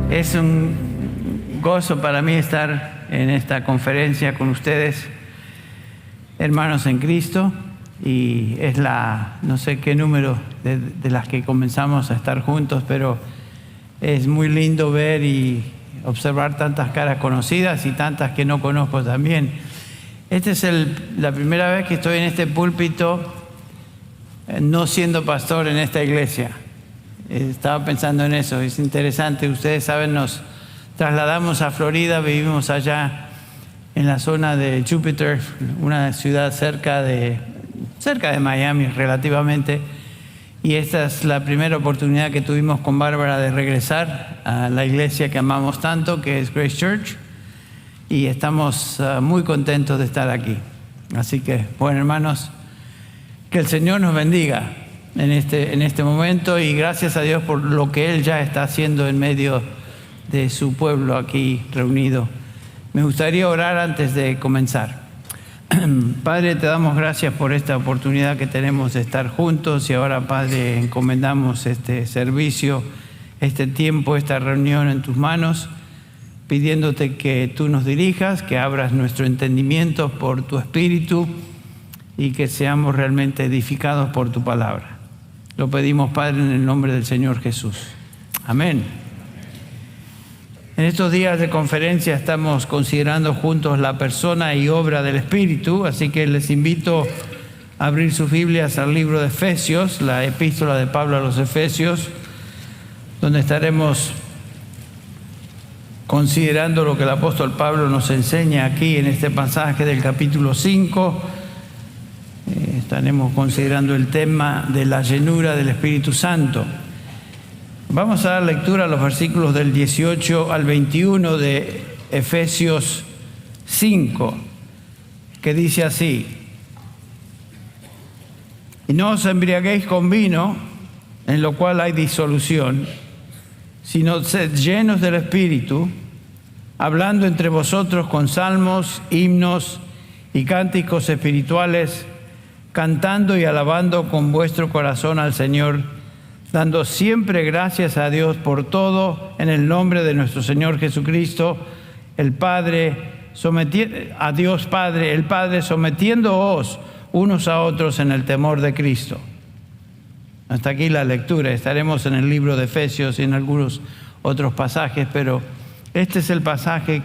Es un gozo para mí estar en esta conferencia con ustedes, hermanos en Cristo, y es no sé qué número de las que comenzamos a estar juntos, pero es muy lindo ver y observar tantas caras conocidas y tantas que no conozco también. Esta es la primera vez que estoy en este púlpito no siendo pastor en esta iglesia. Estaba pensando en eso, es interesante. Ustedes saben, nos trasladamos a Florida, vivimos allá en la zona de Jupiter, una ciudad cerca de Miami relativamente, y esta es la primera oportunidad que tuvimos con Bárbara de regresar a la iglesia que amamos tanto, que es Grace Church, y estamos muy contentos de estar aquí. Así que, bueno, hermanos, que el Señor nos bendiga en este momento, y gracias a Dios por lo que Él ya está haciendo en medio de su pueblo aquí reunido. Me gustaría orar antes de comenzar. Padre, te damos gracias por esta oportunidad que tenemos de estar juntos, y ahora, Padre, encomendamos este servicio, este tiempo, esta reunión en tus manos, pidiéndote que tú nos dirijas, que abras nuestro entendimiento por tu Espíritu y que seamos realmente edificados por tu palabra. Lo pedimos, Padre, en el nombre del Señor Jesús. Amén. En estos días de conferencia estamos considerando juntos la persona y obra del Espíritu, así que les invito a abrir sus Biblias al libro de Efesios, la epístola de Pablo a los Efesios, donde estaremos considerando lo que el apóstol Pablo nos enseña aquí en este pasaje del capítulo 5. Estaremos considerando el tema de la llenura del Espíritu Santo. Vamos a dar lectura a los versículos del 18 al 21 de Efesios 5, que dice así: y no os embriaguéis con vino, en lo cual hay disolución, sino sed llenos del Espíritu, hablando entre vosotros con salmos, himnos y cánticos espirituales, cantando y alabando con vuestro corazón al Señor, dando siempre gracias a Dios por todo, en el nombre de nuestro Señor Jesucristo, el Padre, a Dios Padre, el Padre, sometiéndoos unos a otros en el temor de Cristo. Hasta aquí la lectura. Estaremos en el libro de Efesios y en algunos otros pasajes, pero este es el pasaje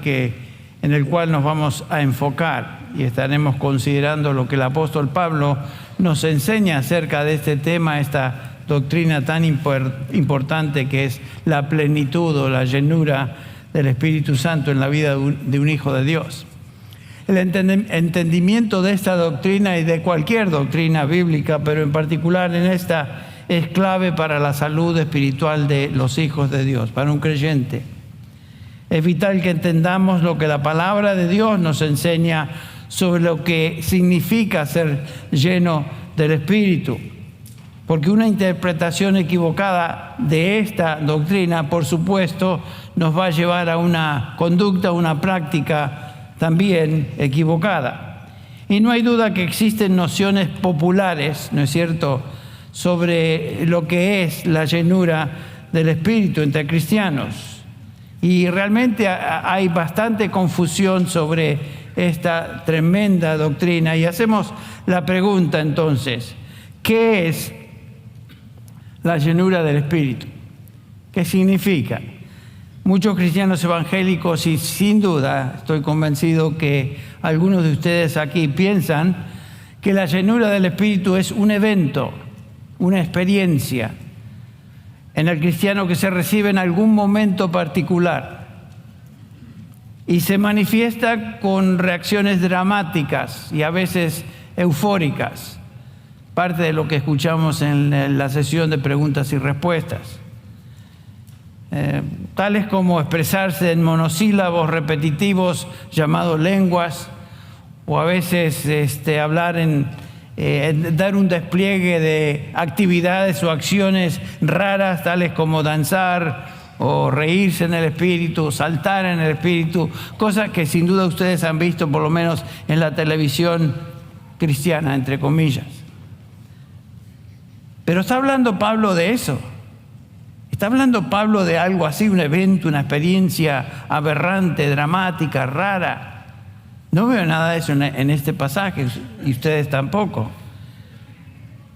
en el cual nos vamos a enfocar, y estaremos considerando lo que el apóstol Pablo nos enseña acerca de este tema, esta doctrina tan importante que es la plenitud o la llenura del Espíritu Santo en la vida de un hijo de Dios. El entendimiento de esta doctrina y de cualquier doctrina bíblica, pero en particular en esta, es clave para la salud espiritual de los hijos de Dios, para un creyente. Es vital que entendamos lo que la palabra de Dios nos enseña sobre lo que significa ser lleno del Espíritu. Porque una interpretación equivocada de esta doctrina, por supuesto, nos va a llevar a una conducta, una práctica también equivocada. Y no hay duda que existen nociones populares, ¿no es cierto?, sobre lo que es la llenura del Espíritu entre cristianos. Y realmente hay bastante confusión sobre esta tremenda doctrina. Y hacemos la pregunta entonces: ¿qué es la llenura del Espíritu? ¿Qué significa? Muchos cristianos evangélicos, y sin duda estoy convencido que algunos de ustedes aquí piensan que la llenura del Espíritu es un evento, una experiencia en el cristiano que se recibe en algún momento particular y se manifiesta con reacciones dramáticas y a veces eufóricas, parte de lo que escuchamos en la sesión de preguntas y respuestas, tales como expresarse en monosílabos repetitivos llamados lenguas, o a veces hablar dar un despliegue de actividades o acciones raras, tales como danzar o reírse en el Espíritu, saltar en el Espíritu, cosas que sin duda ustedes han visto por lo menos en la televisión cristiana, entre comillas. Pero está hablando Pablo de eso. Está ¿Está hablando Pablo de algo así, un evento, una experiencia aberrante, dramática, rara? No veo nada de eso en este pasaje, y ustedes tampoco.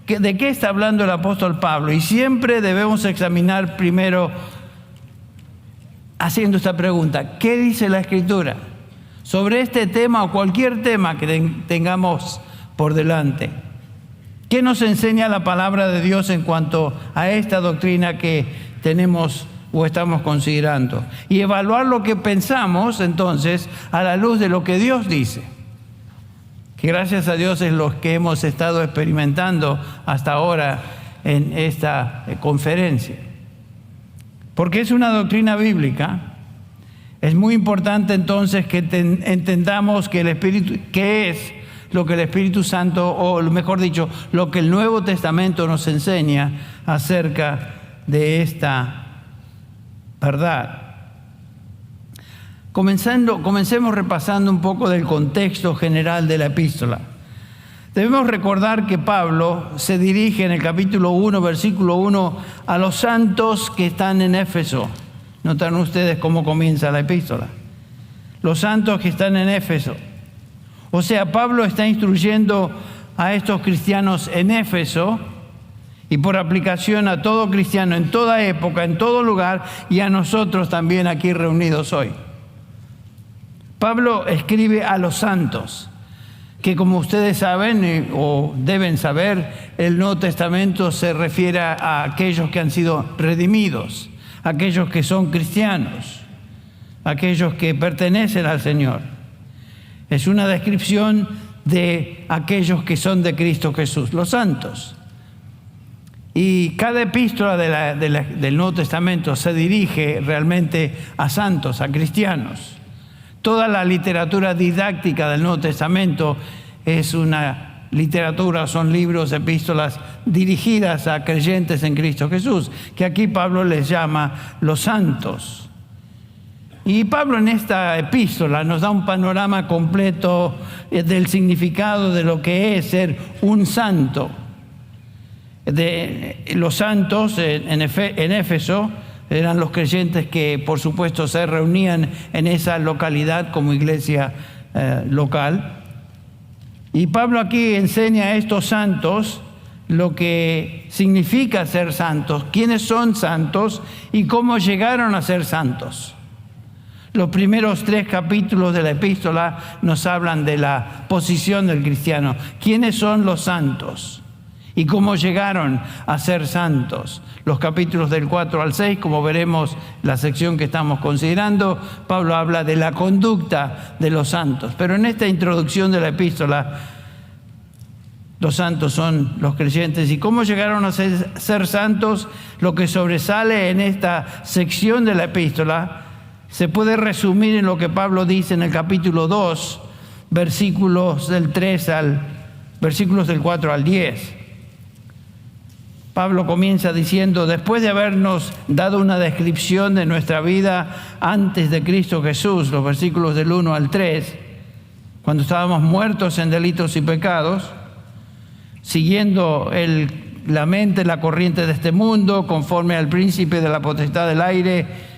¿De qué está hablando el apóstol Pablo? Y siempre debemos examinar primero haciendo esta pregunta: ¿qué dice la Escritura sobre este tema o cualquier tema que tengamos por delante? ¿Qué nos enseña la palabra de Dios en cuanto a esta doctrina que tenemos o estamos considerando? Y evaluar lo que pensamos entonces a la luz de lo que Dios dice, que gracias a Dios es lo que hemos estado experimentando hasta ahora en esta conferencia. Porque es una doctrina bíblica, es muy importante entonces que entendamos que el Espíritu, qué es lo que el Espíritu Santo, o mejor dicho, lo que el Nuevo Testamento nos enseña acerca de esta verdad. Comencemos repasando un poco del contexto general de la epístola. Debemos recordar que Pablo se dirige en el capítulo 1, versículo 1, a los santos que están en Éfeso. Notan ustedes cómo comienza la epístola. Los santos que están en Éfeso. O sea, Pablo está instruyendo a estos cristianos en Éfeso y por aplicación a todo cristiano en toda época, en todo lugar, y a nosotros también aquí reunidos hoy. Pablo escribe a los santos, que como ustedes saben o deben saber, el Nuevo Testamento se refiere a aquellos que han sido redimidos, aquellos que son cristianos, aquellos que pertenecen al Señor. Es una descripción de aquellos que son de Cristo Jesús, los santos. Y cada epístola del Nuevo Testamento se dirige realmente a santos, a cristianos. Toda la literatura didáctica del Nuevo Testamento es una literatura, son libros, epístolas dirigidas a creyentes en Cristo Jesús, que aquí Pablo les llama los santos. Y Pablo en esta epístola nos da un panorama completo del significado de lo que es ser un santo. Los santos en Éfeso eran los creyentes que, por supuesto, se reunían en esa localidad como iglesia local. Y Pablo aquí enseña a estos santos lo que significa ser santos, quiénes son santos y cómo llegaron a ser santos. Los primeros 3 capítulos de la epístola nos hablan de la posición del cristiano, quiénes son los santos y cómo llegaron a ser santos. Los capítulos del 4 al 6, como veremos la sección que estamos considerando, Pablo habla de la conducta de los santos. Pero en esta introducción de la epístola, los santos son los creyentes. ¿Y cómo llegaron a ser santos? Lo que sobresale en esta sección de la epístola se puede resumir en lo que Pablo dice en el capítulo 2, versículos del 4 al 10. Pablo comienza diciendo: después de habernos dado una descripción de nuestra vida antes de Cristo Jesús, los versículos del 1 al 3, cuando estábamos muertos en delitos y pecados, siguiendo la mente, la corriente de este mundo, conforme al príncipe de la potestad del aire.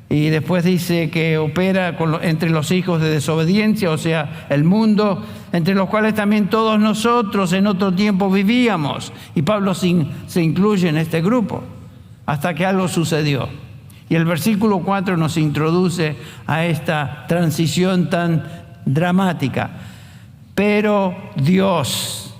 Y después dice que opera entre los hijos de desobediencia, o sea, el mundo, entre los cuales también todos nosotros en otro tiempo vivíamos. Y Pablo se incluye en este grupo, hasta que algo sucedió. Y el versículo 4 nos introduce a esta transición tan dramática. Pero Dios,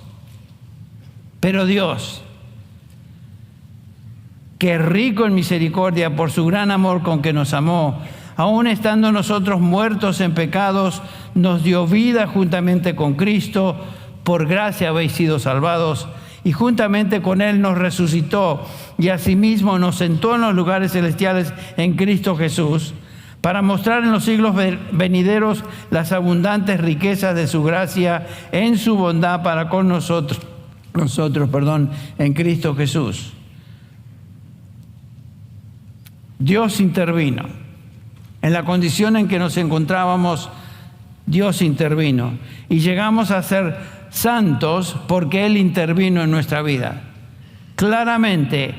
que es rico en misericordia por su gran amor con que nos amó, aun estando nosotros muertos en pecados, nos dio vida juntamente con Cristo. Por gracia habéis sido salvados, y juntamente con Él nos resucitó, y asimismo nos sentó en los lugares celestiales en Cristo Jesús, para mostrar en los siglos venideros las abundantes riquezas de su gracia en su bondad para con nosotros en Cristo Jesús. Dios intervino. En la condición en que nos encontrábamos, Dios intervino. Y llegamos a ser santos porque Él intervino en nuestra vida. Claramente,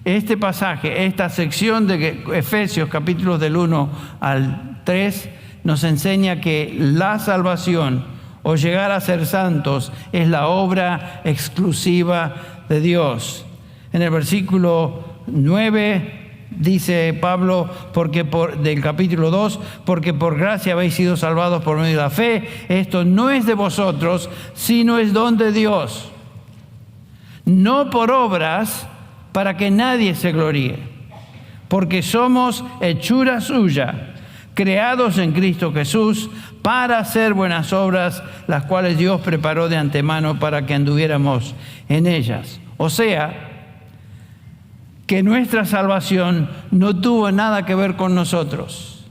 Este pasaje, esta sección de Efesios, capítulos del 1 al 3, nos enseña que la salvación o llegar a ser santos es la obra exclusiva de Dios. En el versículo 9 dice Pablo, del capítulo 2, porque por gracia habéis sido salvados por medio de la fe. Esto no es de vosotros, sino es don de Dios. No por obras, para que nadie se gloríe, porque somos hechura suya, creados en Cristo Jesús, para hacer buenas obras, las cuales Dios preparó de antemano para que anduviéramos en ellas. O sea, que nuestra salvación no tuvo nada que ver con nosotros,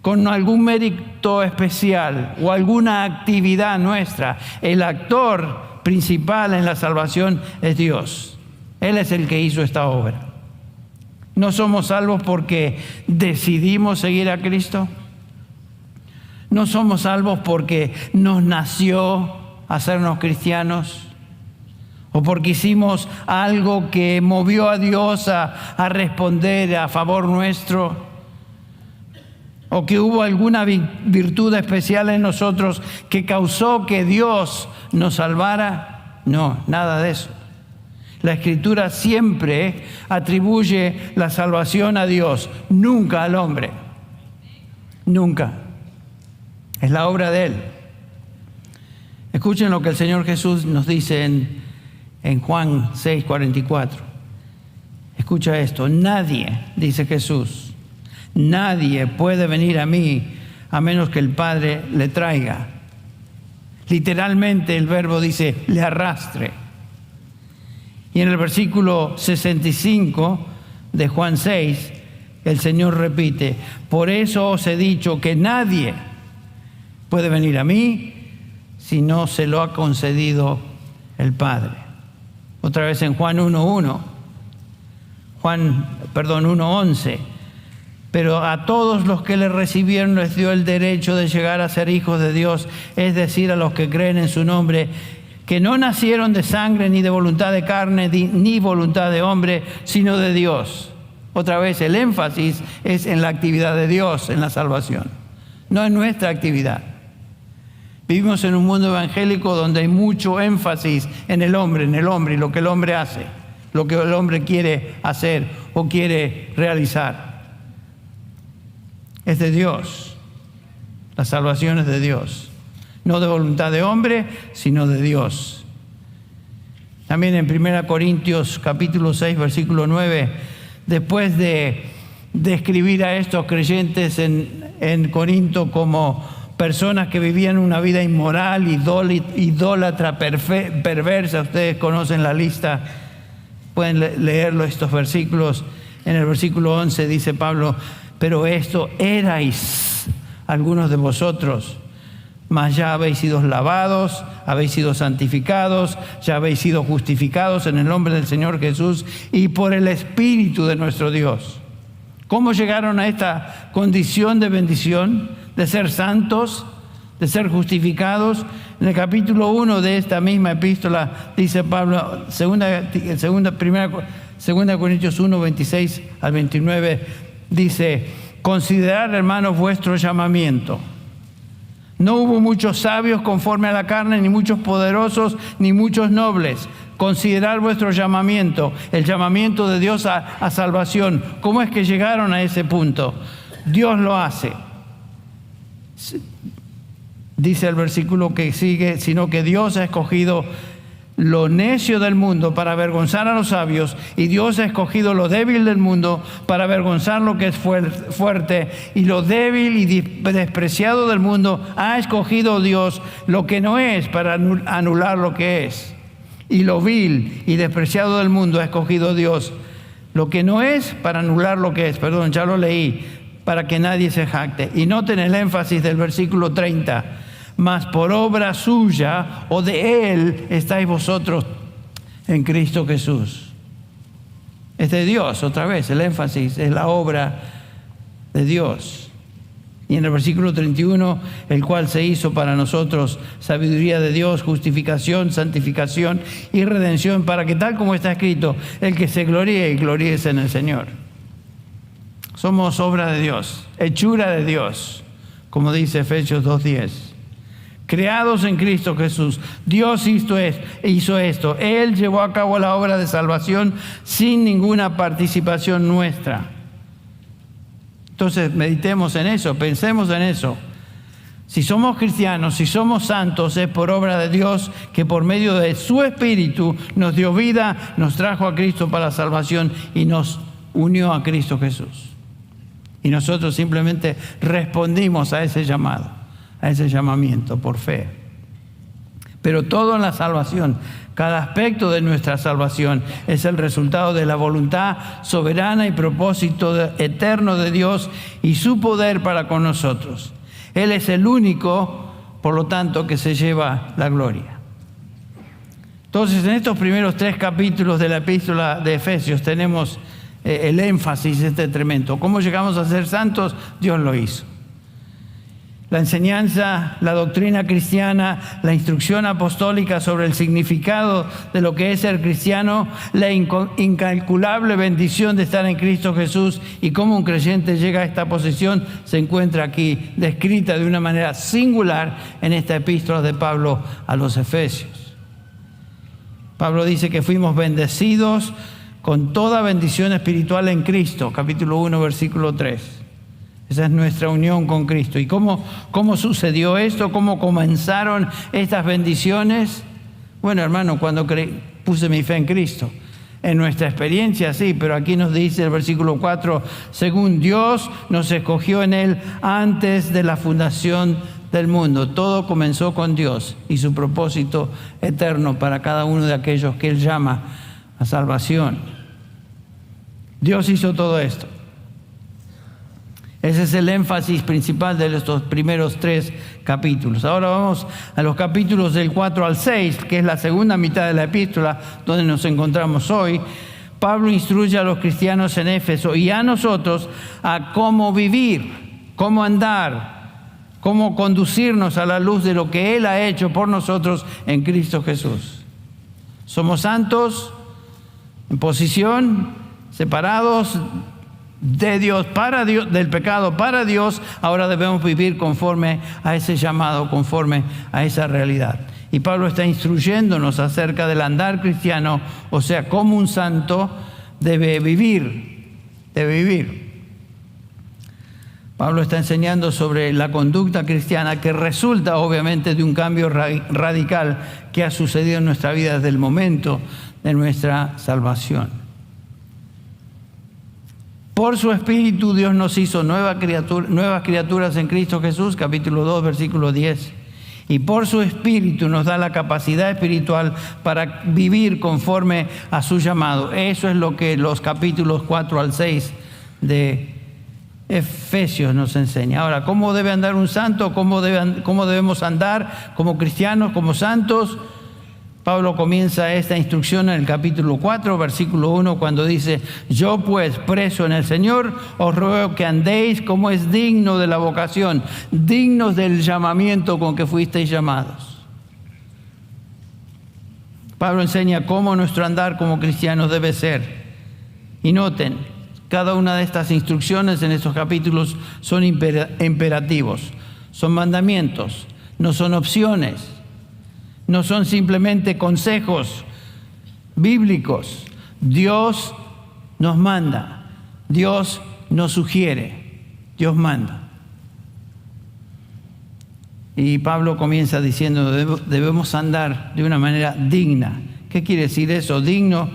con algún mérito especial o alguna actividad nuestra. El actor principal en la salvación es Dios. Él es el que hizo esta obra. ¿No somos salvos porque decidimos seguir a Cristo? ¿No somos salvos porque nos nació hacernos cristianos? ¿O porque hicimos algo que movió a Dios a responder a favor nuestro? ¿O que hubo alguna virtud especial en nosotros que causó que Dios nos salvara? No, nada de eso. La Escritura siempre atribuye la salvación a Dios, nunca al hombre. Nunca. Es la obra de Él. Escuchen lo que el Señor Jesús nos dice en Juan 6:44. Escucha esto. Nadie, dice Jesús, nadie puede venir a mí a menos que el Padre le traiga. Literalmente el verbo dice, le arrastre. Y en el versículo 65 de Juan 6, el Señor repite, por eso os he dicho que nadie puede venir a mí si no se lo ha concedido el Padre. Otra vez en Juan 1:11. Pero a todos los que le recibieron les dio el derecho de llegar a ser hijos de Dios, es decir, a los que creen en su nombre, que no nacieron de sangre, ni de voluntad de carne, ni voluntad de hombre, sino de Dios. Otra vez, el énfasis es en la actividad de Dios, en la salvación, no en nuestra actividad. Vivimos en un mundo evangélico donde hay mucho énfasis en el hombre y lo que el hombre hace, lo que el hombre quiere hacer o quiere realizar. Es de Dios. La salvación es de Dios. No de voluntad de hombre, sino de Dios. También en 1 Corintios capítulo 6, versículo 9, después de describir a estos creyentes en Corinto como personas que vivían una vida inmoral, idólatra, perversa, ustedes conocen la lista, pueden leerlo estos versículos. En el versículo 11 dice Pablo, pero esto erais algunos de vosotros, mas ya habéis sido lavados, habéis sido santificados, ya habéis sido justificados en el nombre del Señor Jesús y por el Espíritu de nuestro Dios. ¿Cómo llegaron a esta condición de bendición, de ser santos, de ser justificados? En el capítulo 1 de esta misma epístola dice Pablo, 2 Corintios 1, 26 al 29, dice, considerad, hermanos, vuestro llamamiento. No hubo muchos sabios conforme a la carne, ni muchos poderosos, ni muchos nobles. Considerad vuestro llamamiento, el llamamiento de Dios a salvación. ¿Cómo es que llegaron a ese punto? Dios lo hace. Dice el versículo que sigue, sino que Dios ha escogido lo necio del mundo para avergonzar a los sabios, y Dios ha escogido lo débil del mundo para avergonzar lo que es fuerte, y lo débil y despreciado del mundo ha escogido Dios lo que no es para anular lo que es, y lo vil y despreciado del mundo ha escogido Dios lo que no es para anular lo que es. Perdón, ya lo leí, para que nadie se jacte. Y noten el énfasis del versículo 30. Mas por obra suya o de Él estáis vosotros en Cristo Jesús. Es de Dios, otra vez, el énfasis es la obra de Dios. Y en el versículo 31, el cual se hizo para nosotros sabiduría de Dios, justificación, santificación y redención, para que tal como está escrito, el que se gloríe, gloríese en el Señor. Somos obra de Dios, hechura de Dios, como dice Efesios 2:10. Creados en Cristo Jesús. Dios hizo esto. Él llevó a cabo la obra de salvación sin ninguna participación nuestra. Entonces meditemos en eso, pensemos en eso. Si somos cristianos, si somos santos, es por obra de Dios que por medio de su Espíritu nos dio vida, nos trajo a Cristo para la salvación y nos unió a Cristo Jesús. Y nosotros simplemente respondimos a ese llamado, a ese llamamiento por fe. Pero todo en la salvación, cada aspecto de nuestra salvación es el resultado de la voluntad soberana y propósito eterno de Dios y su poder para con nosotros. Él es el único, por lo tanto, que se lleva la gloria. Entonces, en estos primeros 3 capítulos de la epístola de Efesios tenemos el énfasis tremendo. ¿Cómo llegamos a ser santos? Dios lo hizo. La enseñanza, la doctrina cristiana, la instrucción apostólica sobre el significado de lo que es ser cristiano, la incalculable bendición de estar en Cristo Jesús y cómo un creyente llega a esta posición se encuentra aquí descrita de una manera singular en esta epístola de Pablo a los Efesios. Pablo dice que fuimos bendecidos con toda bendición espiritual en Cristo, capítulo 1, versículo 3. Esa es nuestra unión con Cristo. ¿Y cómo sucedió esto? ¿Cómo comenzaron estas bendiciones? Bueno, hermano, cuando puse mi fe en Cristo. En nuestra experiencia, sí, pero aquí nos dice el versículo 4, según Dios nos escogió en Él antes de la fundación del mundo. Todo comenzó con Dios y su propósito eterno para cada uno de aquellos que Él llama a salvación. Dios hizo todo esto. Ese es el énfasis principal de estos primeros 3 capítulos. Ahora vamos a los capítulos del 4 al 6, que es la segunda mitad de la epístola, donde nos encontramos hoy. Pablo instruye a los cristianos en Éfeso y a nosotros a cómo vivir, cómo andar, cómo conducirnos a la luz de lo que Él ha hecho por nosotros en Cristo Jesús. Somos santos, en posición, separados de Dios, para Dios, del pecado para Dios. Ahora debemos vivir conforme a ese llamado, conforme a esa realidad. Y Pablo está instruyéndonos acerca del andar cristiano, o sea, cómo un santo debe vivir. Pablo está enseñando sobre la conducta cristiana que resulta obviamente de un cambio radical que ha sucedido en nuestra vida desde el momento de nuestra salvación. Por su Espíritu Dios nos hizo nuevas criaturas en Cristo Jesús, capítulo 2, versículo 10. Y por su Espíritu nos da la capacidad espiritual para vivir conforme a su llamado. Eso es lo que los capítulos 4 al 6 de Efesios nos enseña. Ahora, ¿cómo debe andar un santo? ¿Cómo debemos andar como cristianos, como santos? Pablo comienza esta instrucción en el capítulo 4, versículo 1, cuando dice: yo pues, preso en el Señor, os ruego que andéis como es digno de la vocación, dignos del llamamiento con que fuisteis llamados. Pablo enseña cómo nuestro andar como cristianos debe ser. Y noten, cada una de estas instrucciones en estos capítulos son imperativos, son mandamientos, no son opciones. No son simplemente consejos bíblicos. Dios nos manda, Dios nos sugiere, Dios manda. Y Pablo comienza diciendo: debemos andar de una manera digna. ¿Qué quiere decir eso? Digno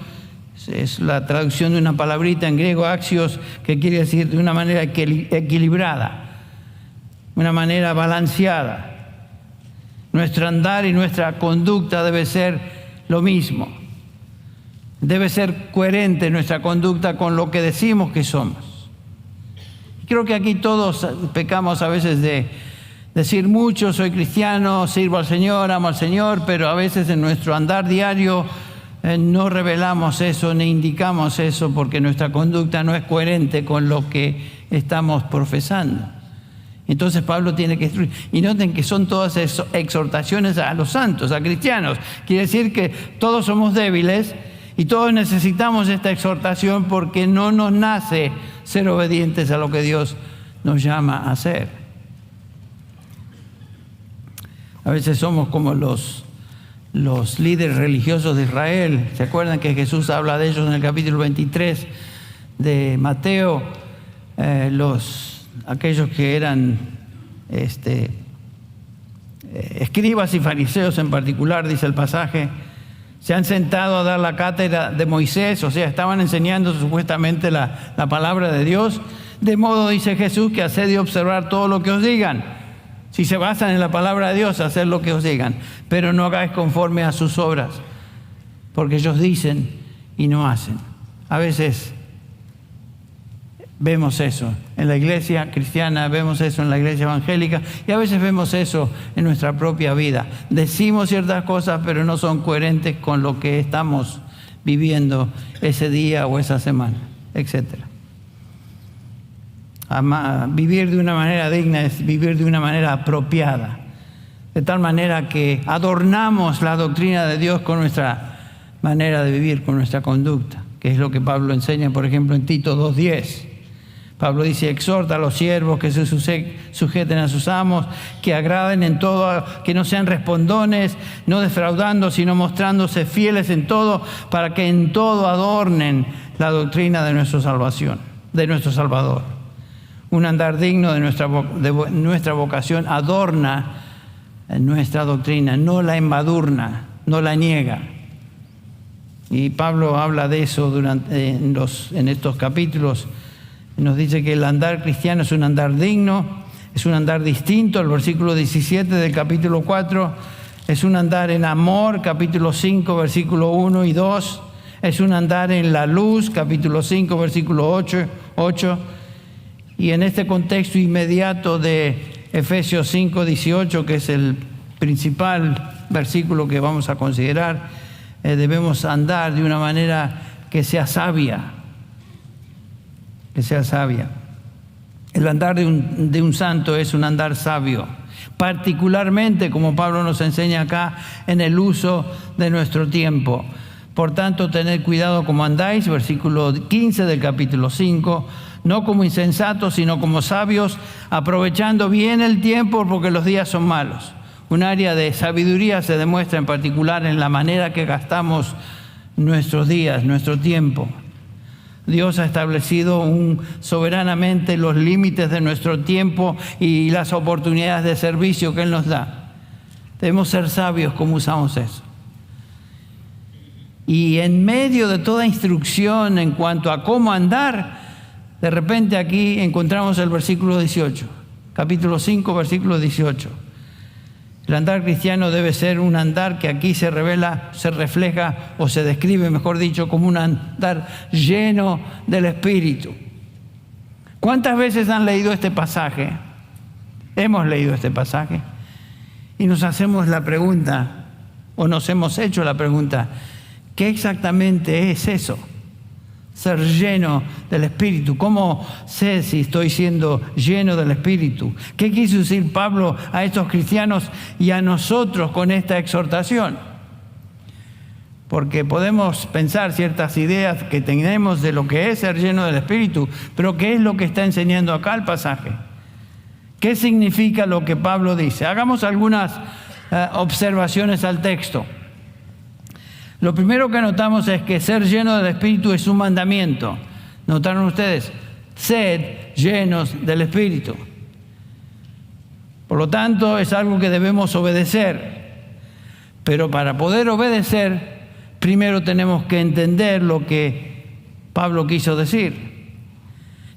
es la traducción de una palabrita en griego, axios, que quiere decir de una manera equilibrada, una manera balanceada. Nuestro andar y nuestra conducta debe ser lo mismo. Debe ser coherente nuestra conducta con lo que decimos que somos. Creo que aquí todos pecamos a veces de decir mucho: soy cristiano, sirvo al Señor, amo al Señor, pero a veces en nuestro andar diario no revelamos eso, ni indicamos eso, porque nuestra conducta no es coherente con lo que estamos profesando. Entonces Pablo tiene que instruir. Y noten que son todas exhortaciones a los santos, a cristianos. Quiere decir que todos somos débiles y todos necesitamos esta exhortación porque no nos nace ser obedientes a lo que Dios nos llama a hacer. A veces somos como los líderes religiosos de Israel. ¿Se acuerdan que Jesús habla de ellos en el capítulo 23 de Mateo? Aquellos que eran escribas y fariseos en particular, dice el pasaje, se han sentado a dar la cátedra de Moisés, o sea, estaban enseñando supuestamente la palabra de Dios, de modo, dice Jesús, que haced de observar todo lo que os digan. Si se basan en la palabra de Dios, haced lo que os digan, pero no hagáis conforme a sus obras, porque ellos dicen y no hacen. A veces vemos eso en la iglesia cristiana, vemos eso en la iglesia evangélica y a veces vemos eso en nuestra propia vida. Decimos ciertas cosas, pero no son coherentes con lo que estamos viviendo ese día o esa semana, etc. Vivir de una manera digna es vivir de una manera apropiada, de tal manera que adornamos la doctrina de Dios con nuestra manera de vivir, con nuestra conducta, que es lo que Pablo enseña, por ejemplo, en Tito 2:10. Pablo dice: exhorta a los siervos que se sujeten a sus amos, que agraden en todo, que no sean respondones, no defraudando, sino mostrándose fieles en todo, para que en todo adornen la doctrina de nuestra salvación, de nuestro Salvador. Un andar digno de nuestra vocación adorna nuestra doctrina, no la embadurna, no la niega. Y Pablo habla de eso en estos capítulos. Nos dice que el andar cristiano es un andar digno, es un andar distinto. El versículo 17 del capítulo 4 es un andar en amor, capítulo 5, versículo 1 y 2. Es un andar en la luz, capítulo 5, versículo 8. Y en este contexto inmediato de Efesios 5, 18, que es el principal versículo que vamos a considerar, debemos andar de una manera que sea sabia. Que sea sabia. El andar de un santo es un andar sabio, particularmente, como Pablo nos enseña acá, en el uso de nuestro tiempo. Por tanto, tened cuidado como andáis, versículo 15 del capítulo 5, no como insensatos, sino como sabios, aprovechando bien el tiempo porque los días son malos. Un área de sabiduría se demuestra en particular en la manera que gastamos nuestros días, nuestro tiempo. Dios ha establecido soberanamente los límites de nuestro tiempo y las oportunidades de servicio que Él nos da. Debemos ser sabios como usamos eso. Y en medio de toda instrucción en cuanto a cómo andar, de repente aquí encontramos el versículo 18, capítulo 5, versículo 18. El andar cristiano debe ser un andar que aquí se refleja o se describe, mejor dicho, como un andar lleno del Espíritu. ¿Cuántas veces han leído este pasaje? Hemos leído este pasaje y nos hacemos la pregunta, o nos hemos hecho la pregunta, ¿qué exactamente es eso? Ser lleno del Espíritu. ¿Cómo sé si estoy siendo lleno del Espíritu? ¿Qué quiso decir Pablo a estos cristianos y a nosotros con esta exhortación? Porque podemos pensar ciertas ideas que tenemos de lo que es ser lleno del Espíritu, pero ¿qué es lo que está enseñando acá el pasaje? ¿Qué significa lo que Pablo dice? Hagamos algunas observaciones al texto. Lo primero que notamos es que ser lleno del Espíritu es un mandamiento. ¿Notaron ustedes? Sed llenos del Espíritu. Por lo tanto, es algo que debemos obedecer. Pero para poder obedecer, primero tenemos que entender lo que Pablo quiso decir.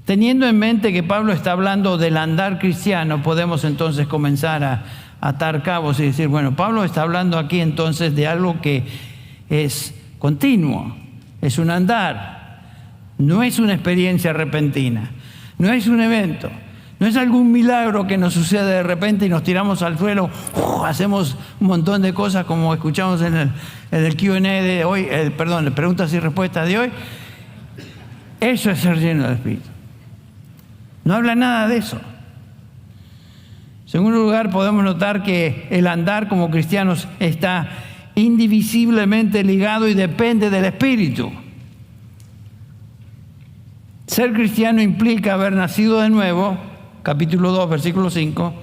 Teniendo en mente que Pablo está hablando del andar cristiano, podemos entonces comenzar a atar cabos y decir, bueno, Pablo está hablando aquí entonces de algo que es continuo, es un andar, no es una experiencia repentina, no es un evento, no es algún milagro que nos sucede de repente y nos tiramos al suelo, hacemos un montón de cosas como escuchamos en el Q&A de hoy, preguntas y respuestas de hoy. Eso es ser lleno del Espíritu. No habla nada de eso. En segundo lugar, podemos notar que el andar como cristianos está indivisiblemente ligado y depende del Espíritu. Ser cristiano implica haber nacido de nuevo, capítulo 2, versículo 5,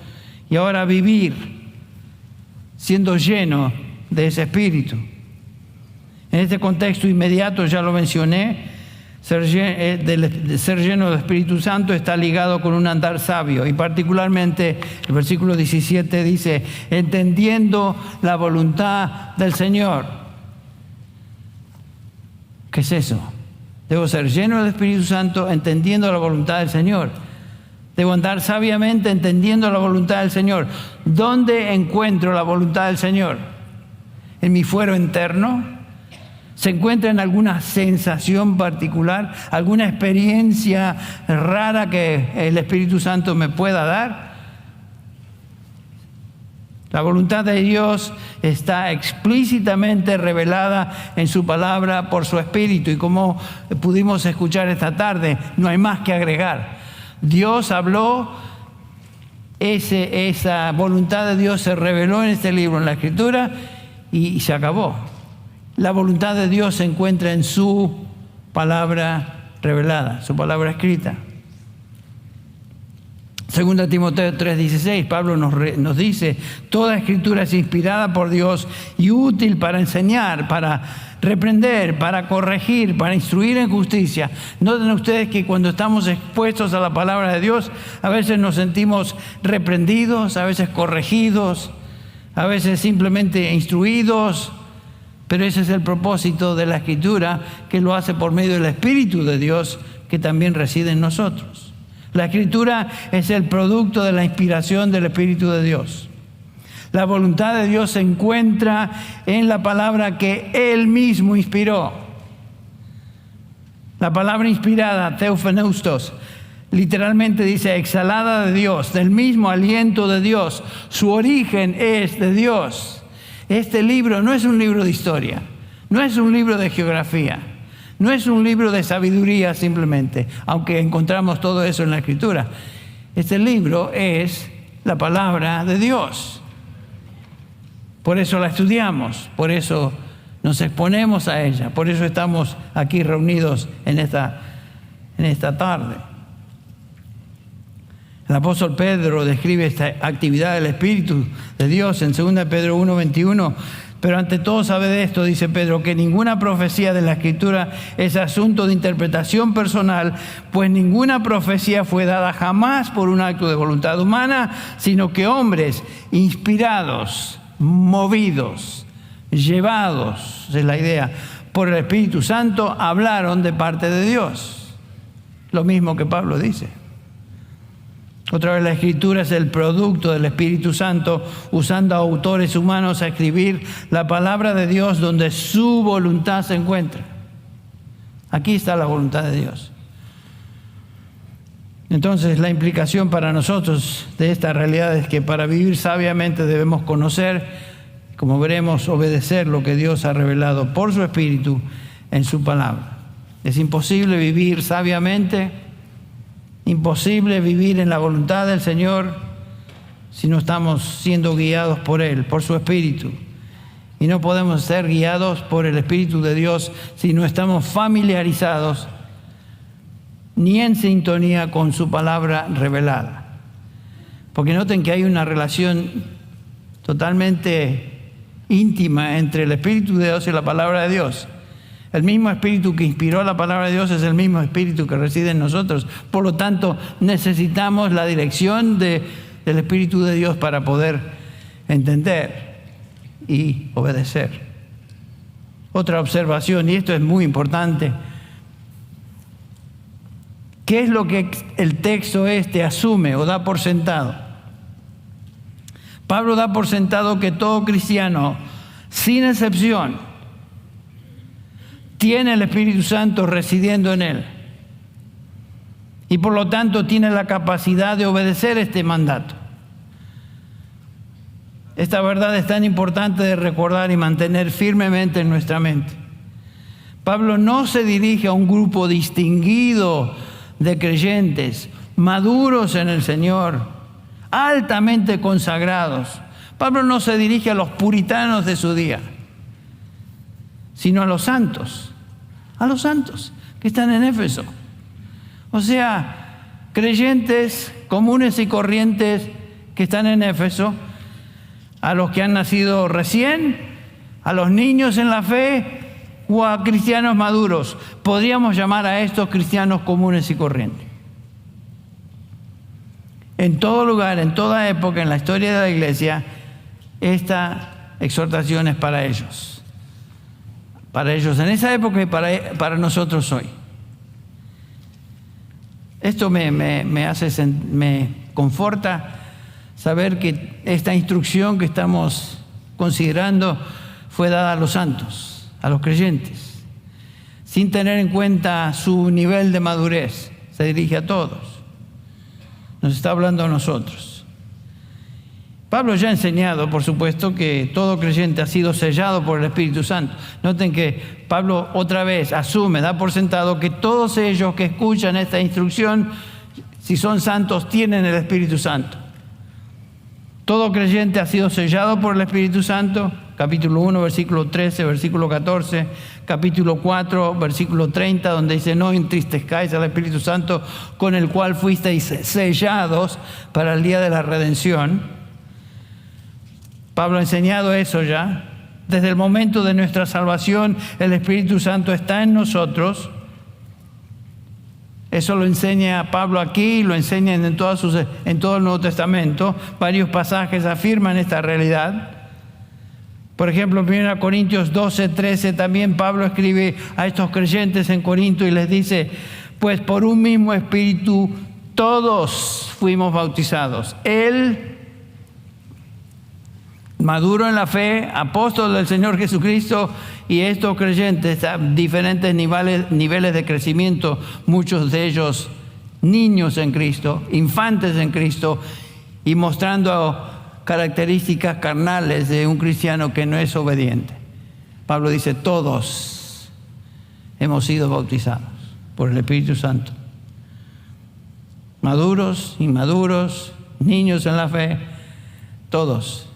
y ahora vivir siendo lleno de ese Espíritu. En este contexto inmediato, ya lo mencioné, ser lleno del Espíritu Santo está ligado con un andar sabio, y particularmente el versículo 17 dice, entendiendo la voluntad del Señor. ¿Qué es eso? Debo ser lleno del Espíritu Santo entendiendo la voluntad del Señor. Debo andar sabiamente entendiendo la voluntad del Señor. ¿Dónde encuentro la voluntad del Señor? ¿En mi fuero interno? ¿Se encuentra en alguna sensación particular? ¿Alguna experiencia rara que el Espíritu Santo me pueda dar? La voluntad de Dios está explícitamente revelada en su palabra por su Espíritu, y como pudimos escuchar esta tarde, no hay más que agregar. Dios habló, esa voluntad de Dios se reveló en este libro, en la Escritura, y se acabó. La voluntad de Dios se encuentra en su palabra revelada, su palabra escrita. 2 Timoteo 3:16, Pablo nos dice, toda escritura es inspirada por Dios y útil para enseñar, para reprender, para corregir, para instruir en justicia. Noten ustedes que cuando estamos expuestos a la palabra de Dios, a veces nos sentimos reprendidos, a veces corregidos, a veces simplemente instruidos, pero ese es el propósito de la Escritura, que lo hace por medio del Espíritu de Dios, que también reside en nosotros. La Escritura es el producto de la inspiración del Espíritu de Dios. La voluntad de Dios se encuentra en la palabra que Él mismo inspiró. La palabra inspirada, theopneustos, literalmente dice exhalada de Dios, del mismo aliento de Dios. Su origen es de Dios. Este libro no es un libro de historia, no es un libro de geografía, no es un libro de sabiduría simplemente, aunque encontramos todo eso en la Escritura. Este libro es la palabra de Dios. Por eso la estudiamos, por eso nos exponemos a ella, por eso estamos aquí reunidos en esta tarde. El apóstol Pedro describe esta actividad del Espíritu de Dios en 2 Pedro 1:21. Pero ante todo sabe de esto, dice Pedro, que ninguna profecía de la Escritura es asunto de interpretación personal, pues ninguna profecía fue dada jamás por un acto de voluntad humana, sino que hombres inspirados, movidos, llevados, es la idea, por el Espíritu Santo, hablaron de parte de Dios. Lo mismo que Pablo dice. Otra vez, la Escritura es el producto del Espíritu Santo, usando a autores humanos a escribir la palabra de Dios donde su voluntad se encuentra. Aquí está la voluntad de Dios. Entonces, la implicación para nosotros de esta realidad es que para vivir sabiamente debemos conocer, como veremos, obedecer lo que Dios ha revelado por su Espíritu en su palabra. Es imposible vivir sabiamente, imposible vivir en la voluntad del Señor si no estamos siendo guiados por Él, por su Espíritu. Y no podemos ser guiados por el Espíritu de Dios si no estamos familiarizados ni en sintonía con su palabra revelada. Porque noten que hay una relación totalmente íntima entre el Espíritu de Dios y la palabra de Dios. El mismo Espíritu que inspiró la palabra de Dios es el mismo Espíritu que reside en nosotros. Por lo tanto, necesitamos la dirección del Espíritu de Dios para poder entender y obedecer. Otra observación, y esto es muy importante. ¿Qué es lo que el texto asume o da por sentado? Pablo da por sentado que todo cristiano, sin excepción, tiene el Espíritu Santo residiendo en él. Y por lo tanto tiene la capacidad de obedecer este mandato. Esta verdad es tan importante de recordar y mantener firmemente en nuestra mente. Pablo no se dirige a un grupo distinguido de creyentes, maduros en el Señor, altamente consagrados. Pablo no se dirige a los puritanos de su día, sino a los santos que están en Éfeso. O sea, creyentes comunes y corrientes que están en Éfeso, a los que han nacido recién, a los niños en la fe o a cristianos maduros. Podríamos llamar a estos cristianos comunes y corrientes. En todo lugar, en toda época, en la historia de la iglesia, esta exhortación es para ellos. Para ellos en esa época y para nosotros hoy. Esto me conforta saber que esta instrucción que estamos considerando fue dada a los santos, a los creyentes, sin tener en cuenta su nivel de madurez. Se dirige a todos. Nos está hablando a nosotros. Pablo ya ha enseñado, por supuesto, que todo creyente ha sido sellado por el Espíritu Santo. Noten que Pablo otra vez asume, da por sentado que todos ellos que escuchan esta instrucción, si son santos, tienen el Espíritu Santo. Todo creyente ha sido sellado por el Espíritu Santo, capítulo 1, versículo 13, versículo 14, capítulo 4, versículo 30, donde dice: no entristezcáis al Espíritu Santo, con el cual fuisteis sellados para el día de la redención. Pablo ha enseñado eso ya. Desde el momento de nuestra salvación, el Espíritu Santo está en nosotros. Eso lo enseña Pablo aquí, lo enseña en todo el Nuevo Testamento. Varios pasajes afirman esta realidad. Por ejemplo, en 1 Corintios 12, 13, también Pablo escribe a estos creyentes en Corinto y les dice: pues por un mismo Espíritu todos fuimos bautizados. Él, maduro en la fe, apóstol del Señor Jesucristo, y estos creyentes a diferentes niveles de crecimiento, muchos de ellos niños en Cristo, infantes en Cristo, y mostrando características carnales de un cristiano que no es obediente. Pablo dice: todos hemos sido bautizados por el Espíritu Santo. Maduros, inmaduros, niños en la fe, todos.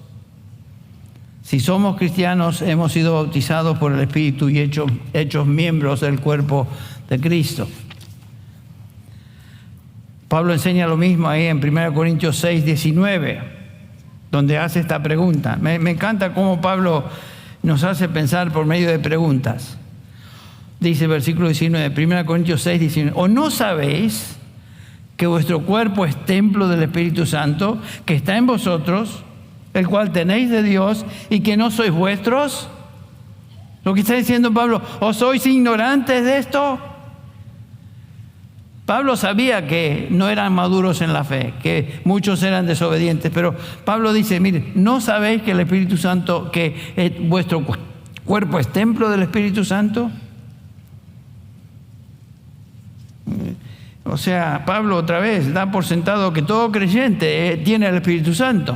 Si somos cristianos, hemos sido bautizados por el Espíritu y hechos miembros del cuerpo de Cristo. Pablo enseña lo mismo ahí en 1 Corintios 6, 19, donde hace esta pregunta. Me encanta cómo Pablo nos hace pensar por medio de preguntas. Dice versículo 19, 1 Corintios 6, 19. ¿O no sabéis que vuestro cuerpo es templo del Espíritu Santo, que está en vosotros, el cual tenéis de Dios, y que no sois vuestros? Lo que está diciendo Pablo: ¿o sois ignorantes de esto? Pablo sabía que no eran maduros en la fe, que muchos eran desobedientes, pero Pablo dice: mire, ¿no sabéis que el Espíritu Santo, que vuestro cuerpo es templo del Espíritu Santo? O sea, Pablo otra vez da por sentado que todo creyente tiene el Espíritu Santo.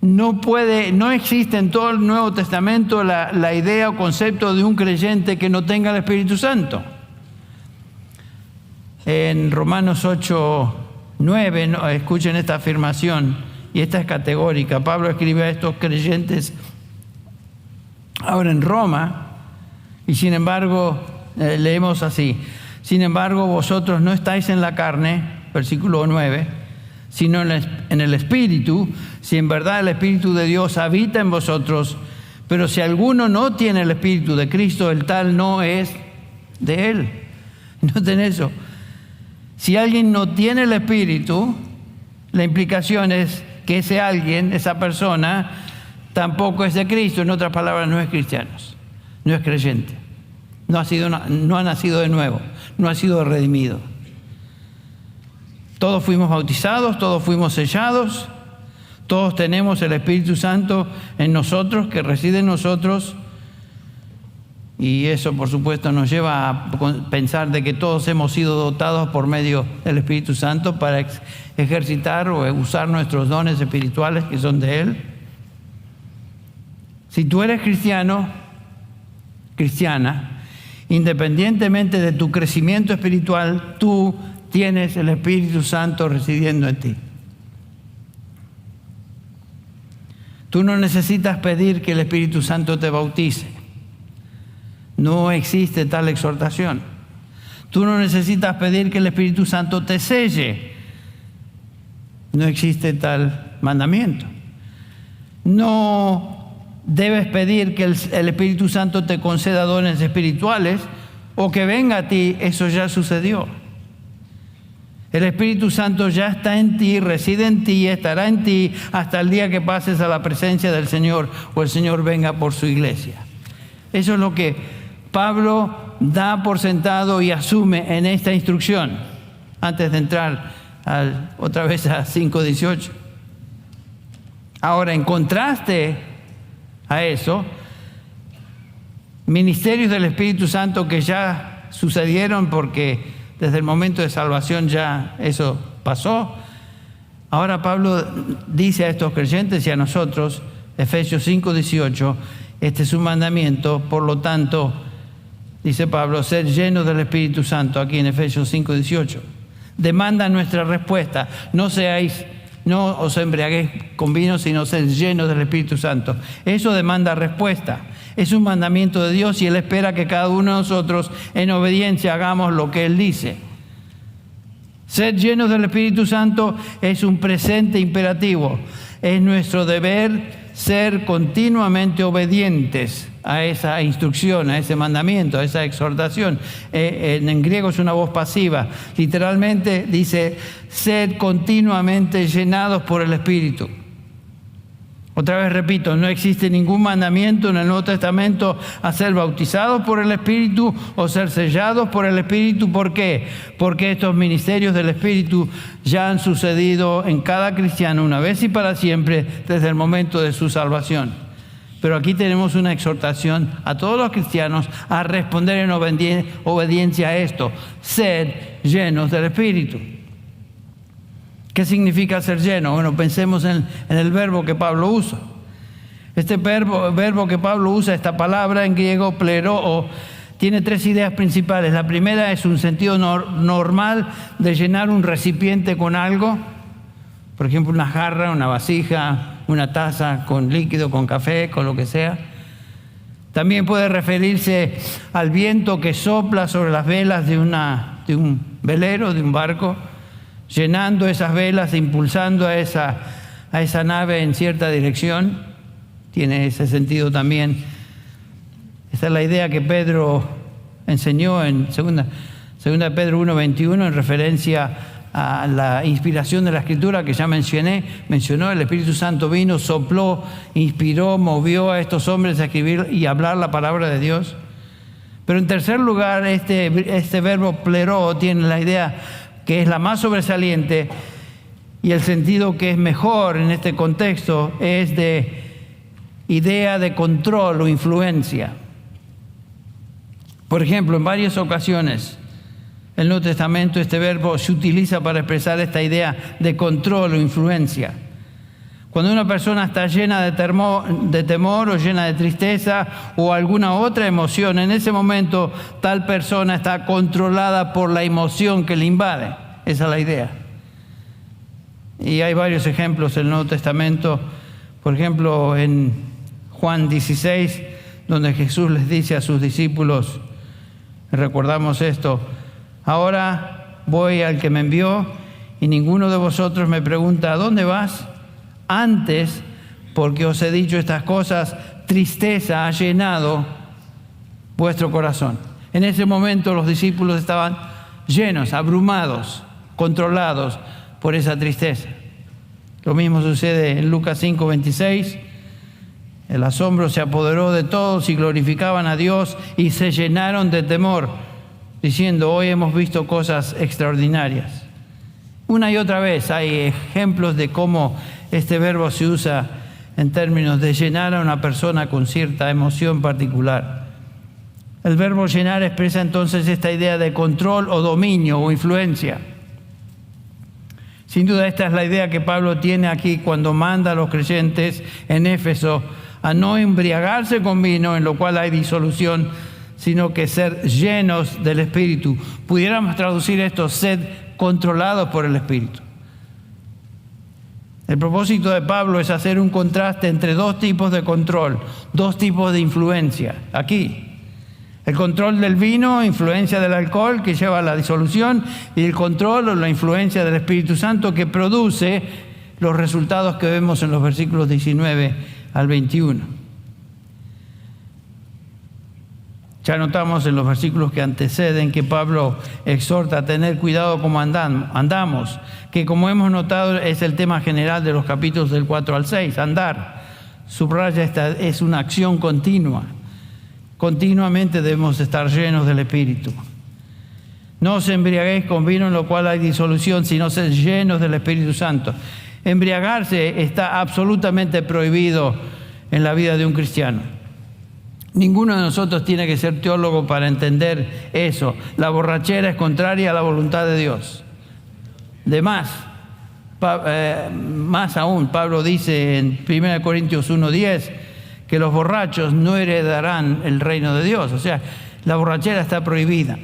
No existe en todo el Nuevo Testamento la idea o concepto de un creyente que no tenga el Espíritu Santo. En Romanos 8, 9, escuchen esta afirmación, y esta es categórica. Pablo escribe a estos creyentes ahora en Roma, y sin embargo, leemos así: sin embargo, vosotros no estáis en la carne, versículo 9, sino en el Espíritu, si en verdad el Espíritu de Dios habita en vosotros. Pero si alguno no tiene el Espíritu de Cristo, el tal no es de Él. Noten eso. Si alguien no tiene el Espíritu, la implicación es que ese alguien, esa persona, tampoco es de Cristo. En otras palabras, no es cristiano, no es creyente, no ha nacido de nuevo, no ha sido redimido. Todos fuimos bautizados, todos fuimos sellados, todos tenemos el Espíritu Santo en nosotros, que reside en nosotros, y eso por supuesto nos lleva a pensar de que todos hemos sido dotados por medio del Espíritu Santo para ejercitar o usar nuestros dones espirituales que son de Él. Si tú eres cristiano, cristiana, independientemente de tu crecimiento espiritual, tú tienes el Espíritu Santo residiendo en ti. Tú no necesitas pedir que el Espíritu Santo te bautice. No existe tal exhortación. Tú no necesitas pedir que el Espíritu Santo te selle. No existe tal mandamiento. No debes pedir que el Espíritu Santo te conceda dones espirituales o que venga a ti. Eso ya sucedió. El Espíritu Santo ya está en ti, reside en ti, estará en ti hasta el día que pases a la presencia del Señor o el Señor venga por su iglesia. Eso es lo que Pablo da por sentado y asume en esta instrucción, antes de entrar otra vez a 5:18. Ahora, en contraste a eso, ministerios del Espíritu Santo que ya sucedieron porque desde el momento de salvación ya eso pasó. Ahora Pablo dice a estos creyentes y a nosotros, Efesios 5:18, este es un mandamiento, por lo tanto, dice Pablo, ser llenos del Espíritu Santo, aquí en Efesios 5:18. Demanda nuestra respuesta, no os embriaguéis con vino, sino ser llenos del Espíritu Santo. Eso demanda respuesta. Es un mandamiento de Dios y Él espera que cada uno de nosotros en obediencia hagamos lo que Él dice. Ser llenos del Espíritu Santo es un presente imperativo. Es nuestro deber ser continuamente obedientes a esa instrucción, a ese mandamiento, a esa exhortación. En griego es una voz pasiva. Literalmente dice, sed continuamente llenados por el Espíritu. Otra vez repito, no existe ningún mandamiento en el Nuevo Testamento a ser bautizados por el Espíritu o ser sellados por el Espíritu. ¿Por qué? Porque estos ministerios del Espíritu ya han sucedido en cada cristiano una vez y para siempre desde el momento de su salvación. Pero aquí tenemos una exhortación a todos los cristianos a responder en obediencia a esto. Sed llenos del Espíritu. ¿Qué significa ser lleno? Bueno, pensemos en el verbo que Pablo usa. Este verbo que Pablo usa, esta palabra en griego, pleroo, tiene tres ideas principales. La primera es un sentido normal de llenar un recipiente con algo. Por ejemplo, una jarra, una vasija, una taza con líquido, con café, con lo que sea. También puede referirse al viento que sopla sobre las velas de un velero, de un barco, llenando esas velas, impulsando a esa nave en cierta dirección. Tiene ese sentido también. Esa es la idea que Pedro enseñó en 2 Pedro 1:21 en referencia a la inspiración de la Escritura que ya mencionó. El Espíritu Santo vino, sopló, inspiró, movió a estos hombres a escribir y hablar la palabra de Dios. Pero en tercer lugar, este verbo pleroo tiene la idea que es la más sobresaliente y el sentido que es mejor en este contexto es de idea de control o influencia. Por ejemplo, en varias ocasiones en el Nuevo Testamento este verbo se utiliza para expresar esta idea de control o influencia. Cuando una persona está llena de temor o llena de tristeza o alguna otra emoción, en ese momento tal persona está controlada por la emoción que le invade. Esa es la idea. Y hay varios ejemplos en el Nuevo Testamento. Por ejemplo, en Juan 16, donde Jesús les dice a sus discípulos, recordamos esto, ahora voy al que me envió y ninguno de vosotros me pregunta, ¿a dónde vas? Antes, porque os he dicho estas cosas, tristeza ha llenado vuestro corazón. En ese momento los discípulos estaban llenos, abrumados, controlados por esa tristeza. Lo mismo sucede en Lucas 5:26. El asombro se apoderó de todos y glorificaban a Dios y se llenaron de temor, diciendo, hoy hemos visto cosas extraordinarias. Una y otra vez hay ejemplos de cómo este verbo se usa en términos de llenar a una persona con cierta emoción particular. El verbo llenar expresa entonces esta idea de control o dominio o influencia. Sin duda esta es la idea que Pablo tiene aquí cuando manda a los creyentes en Éfeso a no embriagarse con vino, en lo cual hay disolución, sino que ser llenos del Espíritu. Pudiéramos traducir esto, sed controlados por el Espíritu. El propósito de Pablo es hacer un contraste entre dos tipos de control, dos tipos de influencia. Aquí, el control del vino, influencia del alcohol que lleva a la disolución, y el control o la influencia del Espíritu Santo que produce los resultados que vemos en los versículos 19 al 21. Ya notamos en los versículos que anteceden que Pablo exhorta a tener cuidado como andamos, que como hemos notado es el tema general de los capítulos del 4 al 6, andar. Subraya, esta es una acción continua. Continuamente debemos estar llenos del Espíritu. No os embriaguéis con vino en lo cual hay disolución, sino sed llenos del Espíritu Santo. Embriagarse está absolutamente prohibido en la vida de un cristiano. Ninguno de nosotros tiene que ser teólogo para entender eso. La borrachera es contraria a la voluntad de Dios. De más aún, Pablo dice en 1 Corintios 1:10 que los borrachos no heredarán el reino de Dios. O sea, la borrachera está prohibida.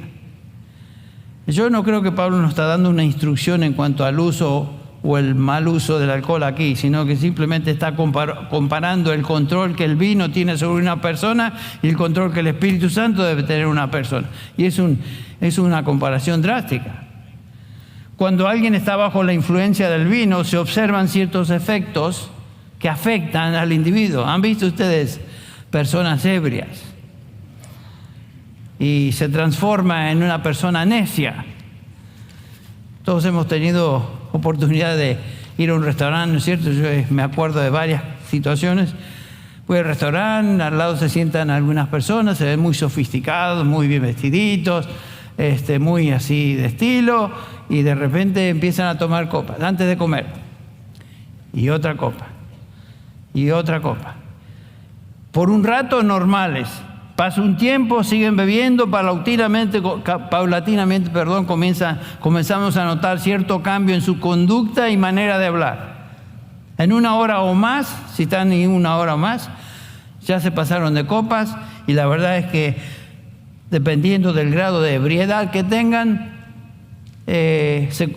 Yo no creo que Pablo nos está dando una instrucción en cuanto al uso o el mal uso del alcohol aquí, sino que simplemente está comparando el control que el vino tiene sobre una persona y el control que el Espíritu Santo debe tener una persona. Y es una comparación drástica. Cuando alguien está bajo la influencia del vino, se observan ciertos efectos que afectan al individuo. ¿Han visto ustedes personas ebrias? Y se transforma en una persona necia. Todos hemos tenido oportunidad de ir a un restaurante, ¿no es cierto? Yo me acuerdo de varias situaciones. Voy al restaurante, al lado se sientan algunas personas, se ven muy sofisticados, muy bien vestiditos, muy así de estilo, y de repente empiezan a tomar copas antes de comer. Y otra copa. Y otra copa. Por un rato normales. Pasa un tiempo, siguen bebiendo, paulatinamente, comenzamos a notar cierto cambio en su conducta y manera de hablar. En una hora o más, si están en una hora o más, ya se pasaron de copas, y la verdad es que dependiendo del grado de ebriedad que tengan, se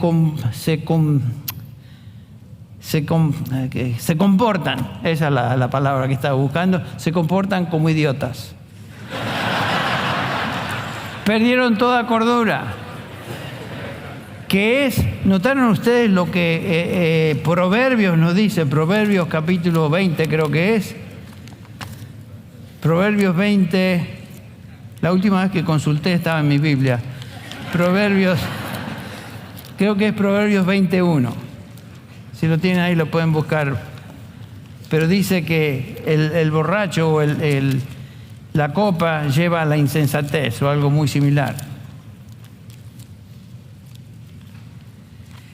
comportan, esa es la palabra que estaba buscando, se comportan como idiotas. Perdieron toda cordura. ¿Qué es? ¿Notaron ustedes lo que Proverbios nos dice? Proverbios capítulo 20 creo que es. Proverbios 20, la última vez que consulté estaba en mi Biblia. Proverbios, creo que es Proverbios 21. Si lo tienen ahí lo pueden buscar. Pero dice que el borracho o la copa lleva a la insensatez o algo muy similar.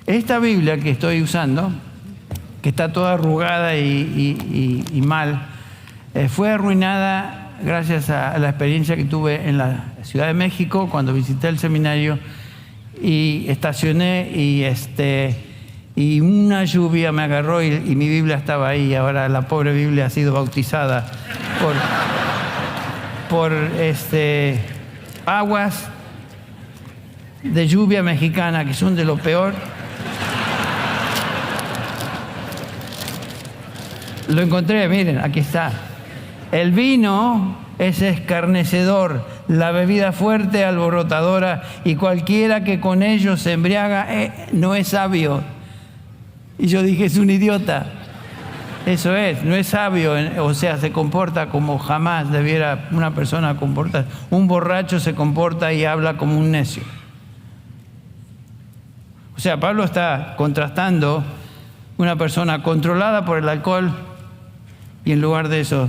Esta Biblia que estoy usando, que está toda arrugada y mal, fue arruinada gracias a la experiencia que tuve en la Ciudad de México cuando visité el seminario y estacioné y una lluvia me agarró y mi Biblia estaba ahí, y ahora la pobre Biblia ha sido bautizada por aguas de lluvia mexicana, que son de lo peor. Lo encontré, miren, aquí está. El vino es escarnecedor, la bebida fuerte, alborotadora, y cualquiera que con ello se embriaga no es sabio. Y yo dije, es un idiota. Eso es, no es sabio, o sea, se comporta como jamás debiera una persona comportarse. Un borracho se comporta y habla como un necio. O sea, Pablo está contrastando una persona controlada por el alcohol y en lugar de eso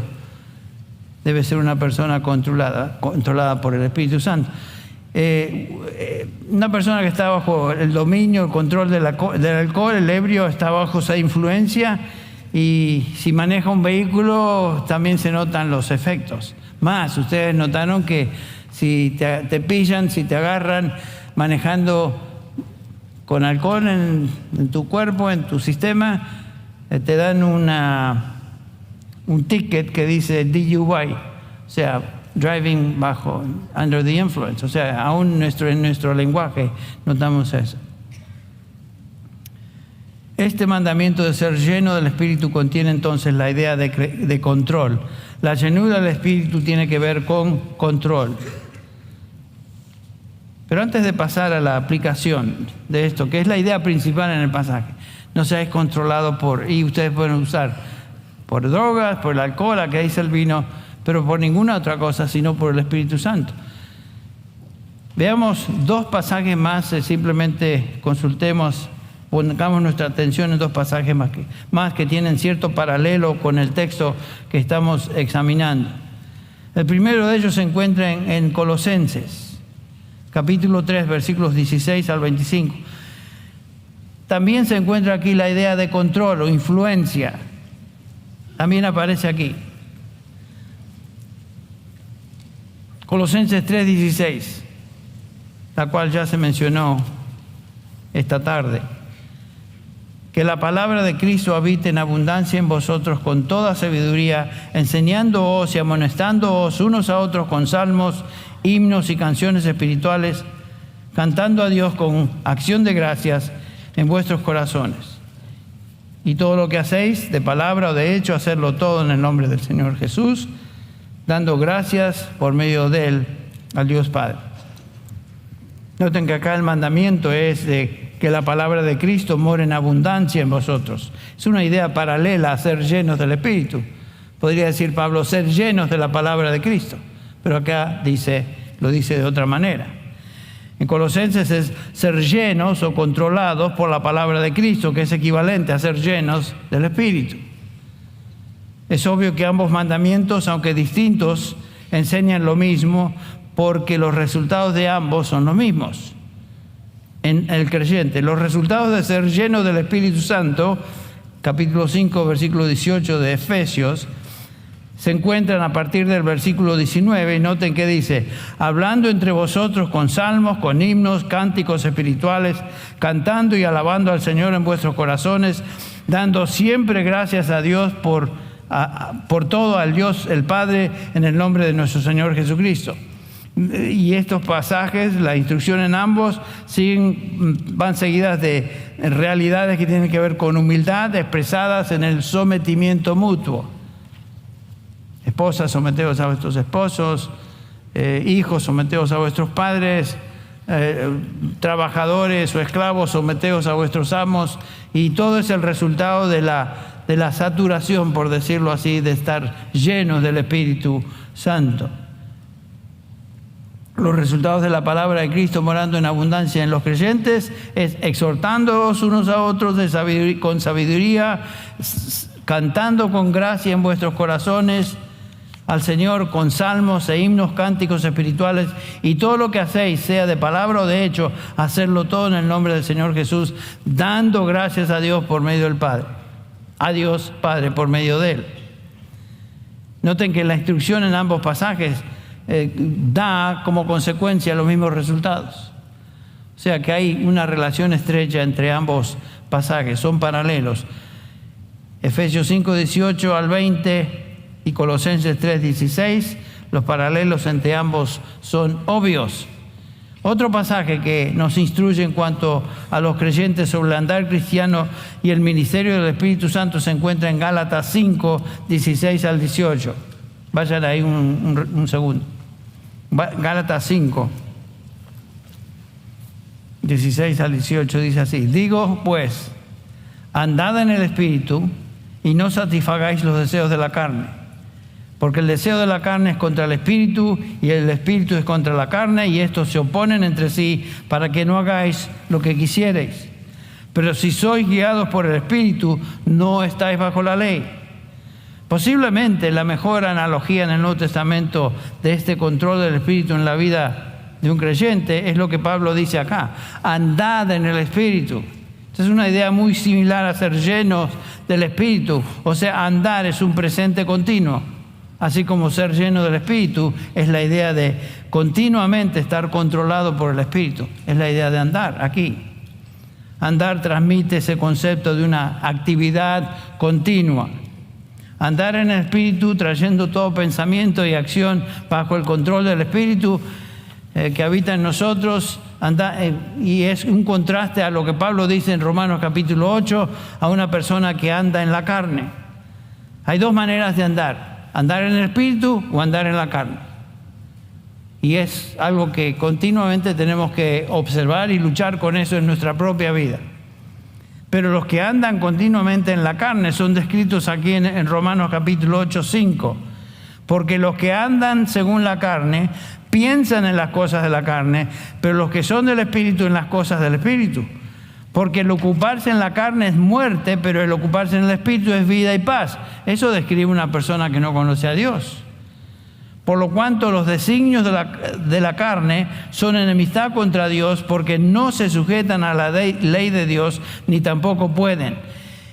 debe ser una persona controlada por el Espíritu Santo. Una persona que está bajo el dominio, el control del alcohol, el ebrio está bajo esa influencia. Y si maneja un vehículo también se notan los efectos. Más, ustedes notaron que si te pillan, si te agarran manejando con alcohol en tu cuerpo, en tu sistema, te dan un ticket que dice DUI, o sea, driving bajo, under the influence. O sea, aún en nuestro lenguaje notamos eso. Este mandamiento de ser lleno del Espíritu contiene entonces la idea de control. La llenura del Espíritu tiene que ver con control. Pero antes de pasar a la aplicación de esto, que es la idea principal en el pasaje, no seáis controlados y ustedes pueden usar por drogas, por el alcohol, a que dice el vino, pero por ninguna otra cosa, sino por el Espíritu Santo. Veamos dos pasajes más, simplemente consultemos, pongamos nuestra atención en dos pasajes más que tienen cierto paralelo con el texto que estamos examinando. El primero de ellos se encuentra en Colosenses, capítulo 3, versículos 16 al 25. También se encuentra aquí la idea de control o influencia. También aparece aquí. Colosenses 3, 16, la cual ya se mencionó esta tarde. Que la palabra de Cristo habite en abundancia en vosotros con toda sabiduría, enseñándoos y amonestándoos unos a otros con salmos, himnos y canciones espirituales, cantando a Dios con acción de gracias en vuestros corazones. Y todo lo que hacéis, de palabra o de hecho, hacerlo todo en el nombre del Señor Jesús, dando gracias por medio de Él al Dios Padre. Noten que acá el mandamiento es de que la palabra de Cristo more en abundancia en vosotros. Es una idea paralela a ser llenos del Espíritu. Podría decir Pablo, ser llenos de la palabra de Cristo. Pero acá lo dice de otra manera. En Colosenses es ser llenos o controlados por la palabra de Cristo, que es equivalente a ser llenos del Espíritu. Es obvio que ambos mandamientos, aunque distintos, enseñan lo mismo, porque los resultados de ambos son los mismos. En el creyente, los resultados de ser lleno del Espíritu Santo, capítulo 5, versículo 18 de Efesios, se encuentran a partir del versículo 19, y noten que dice, hablando entre vosotros con salmos, con himnos, cánticos espirituales, cantando y alabando al Señor en vuestros corazones, dando siempre gracias a Dios por todo, al Dios el Padre, en el nombre de nuestro Señor Jesucristo. Y estos pasajes, la instrucción en ambos, van seguidas de realidades que tienen que ver con humildad, expresadas en el sometimiento mutuo. Esposas, someteos a vuestros esposos, hijos, someteos a vuestros padres, trabajadores o esclavos, someteos a vuestros amos, y todo es el resultado de la saturación, por decirlo así, de estar llenos del Espíritu Santo. Los resultados de la palabra de Cristo morando en abundancia en los creyentes es exhortándoos unos a otros con sabiduría, cantando con gracia en vuestros corazones al Señor con salmos e himnos, cánticos espirituales, y todo lo que hacéis, sea de palabra o de hecho, hacerlo todo en el nombre del Señor Jesús, dando gracias a Dios por medio del Padre. A Dios Padre por medio de Él. Noten que la instrucción en ambos pasajes da como consecuencia los mismos resultados. O sea que hay una relación estrecha entre ambos pasajes, son paralelos. Efesios 5, 18 al 20 y Colosenses 3, 16, los paralelos entre ambos son obvios. Otro pasaje que nos instruye en cuanto a los creyentes sobre el andar cristiano y el ministerio del Espíritu Santo se encuentra en Gálatas 5, 16 al 18. Vayan ahí un segundo. Gálatas 5, 16 al 18 dice así: digo pues, andad en el Espíritu y no satisfagáis los deseos de la carne, porque el deseo de la carne es contra el Espíritu y el Espíritu es contra la carne, y estos se oponen entre sí para que no hagáis lo que quisierais. Pero si sois guiados por el Espíritu, no estáis bajo la ley. Posiblemente la mejor analogía en el Nuevo Testamento de este control del Espíritu en la vida de un creyente es lo que Pablo dice acá: andad en el Espíritu. Esta es una idea muy similar a ser llenos del Espíritu. O sea, andar es un presente continuo, así como ser lleno del Espíritu es la idea de continuamente estar controlado por el Espíritu. Es la idea de andar aquí. Andar transmite ese concepto de una actividad continua. Andar en el Espíritu, trayendo todo pensamiento y acción bajo el control del Espíritu, que habita en nosotros, y es un contraste a lo que Pablo dice en Romanos capítulo 8, a una persona que anda en la carne. Hay dos maneras de andar en el Espíritu o andar en la carne. Y es algo que continuamente tenemos que observar y luchar con eso en nuestra propia vida. Pero los que andan continuamente en la carne son descritos aquí en Romanos capítulo 8, 5. Porque los que andan según la carne piensan en las cosas de la carne, pero los que son del Espíritu en las cosas del Espíritu. Porque el ocuparse en la carne es muerte, pero el ocuparse en el Espíritu es vida y paz. Eso describe una persona que no conoce a Dios. Por lo cuanto los designios de la carne son enemistad contra Dios, porque no se sujetan a la ley de Dios, ni tampoco pueden.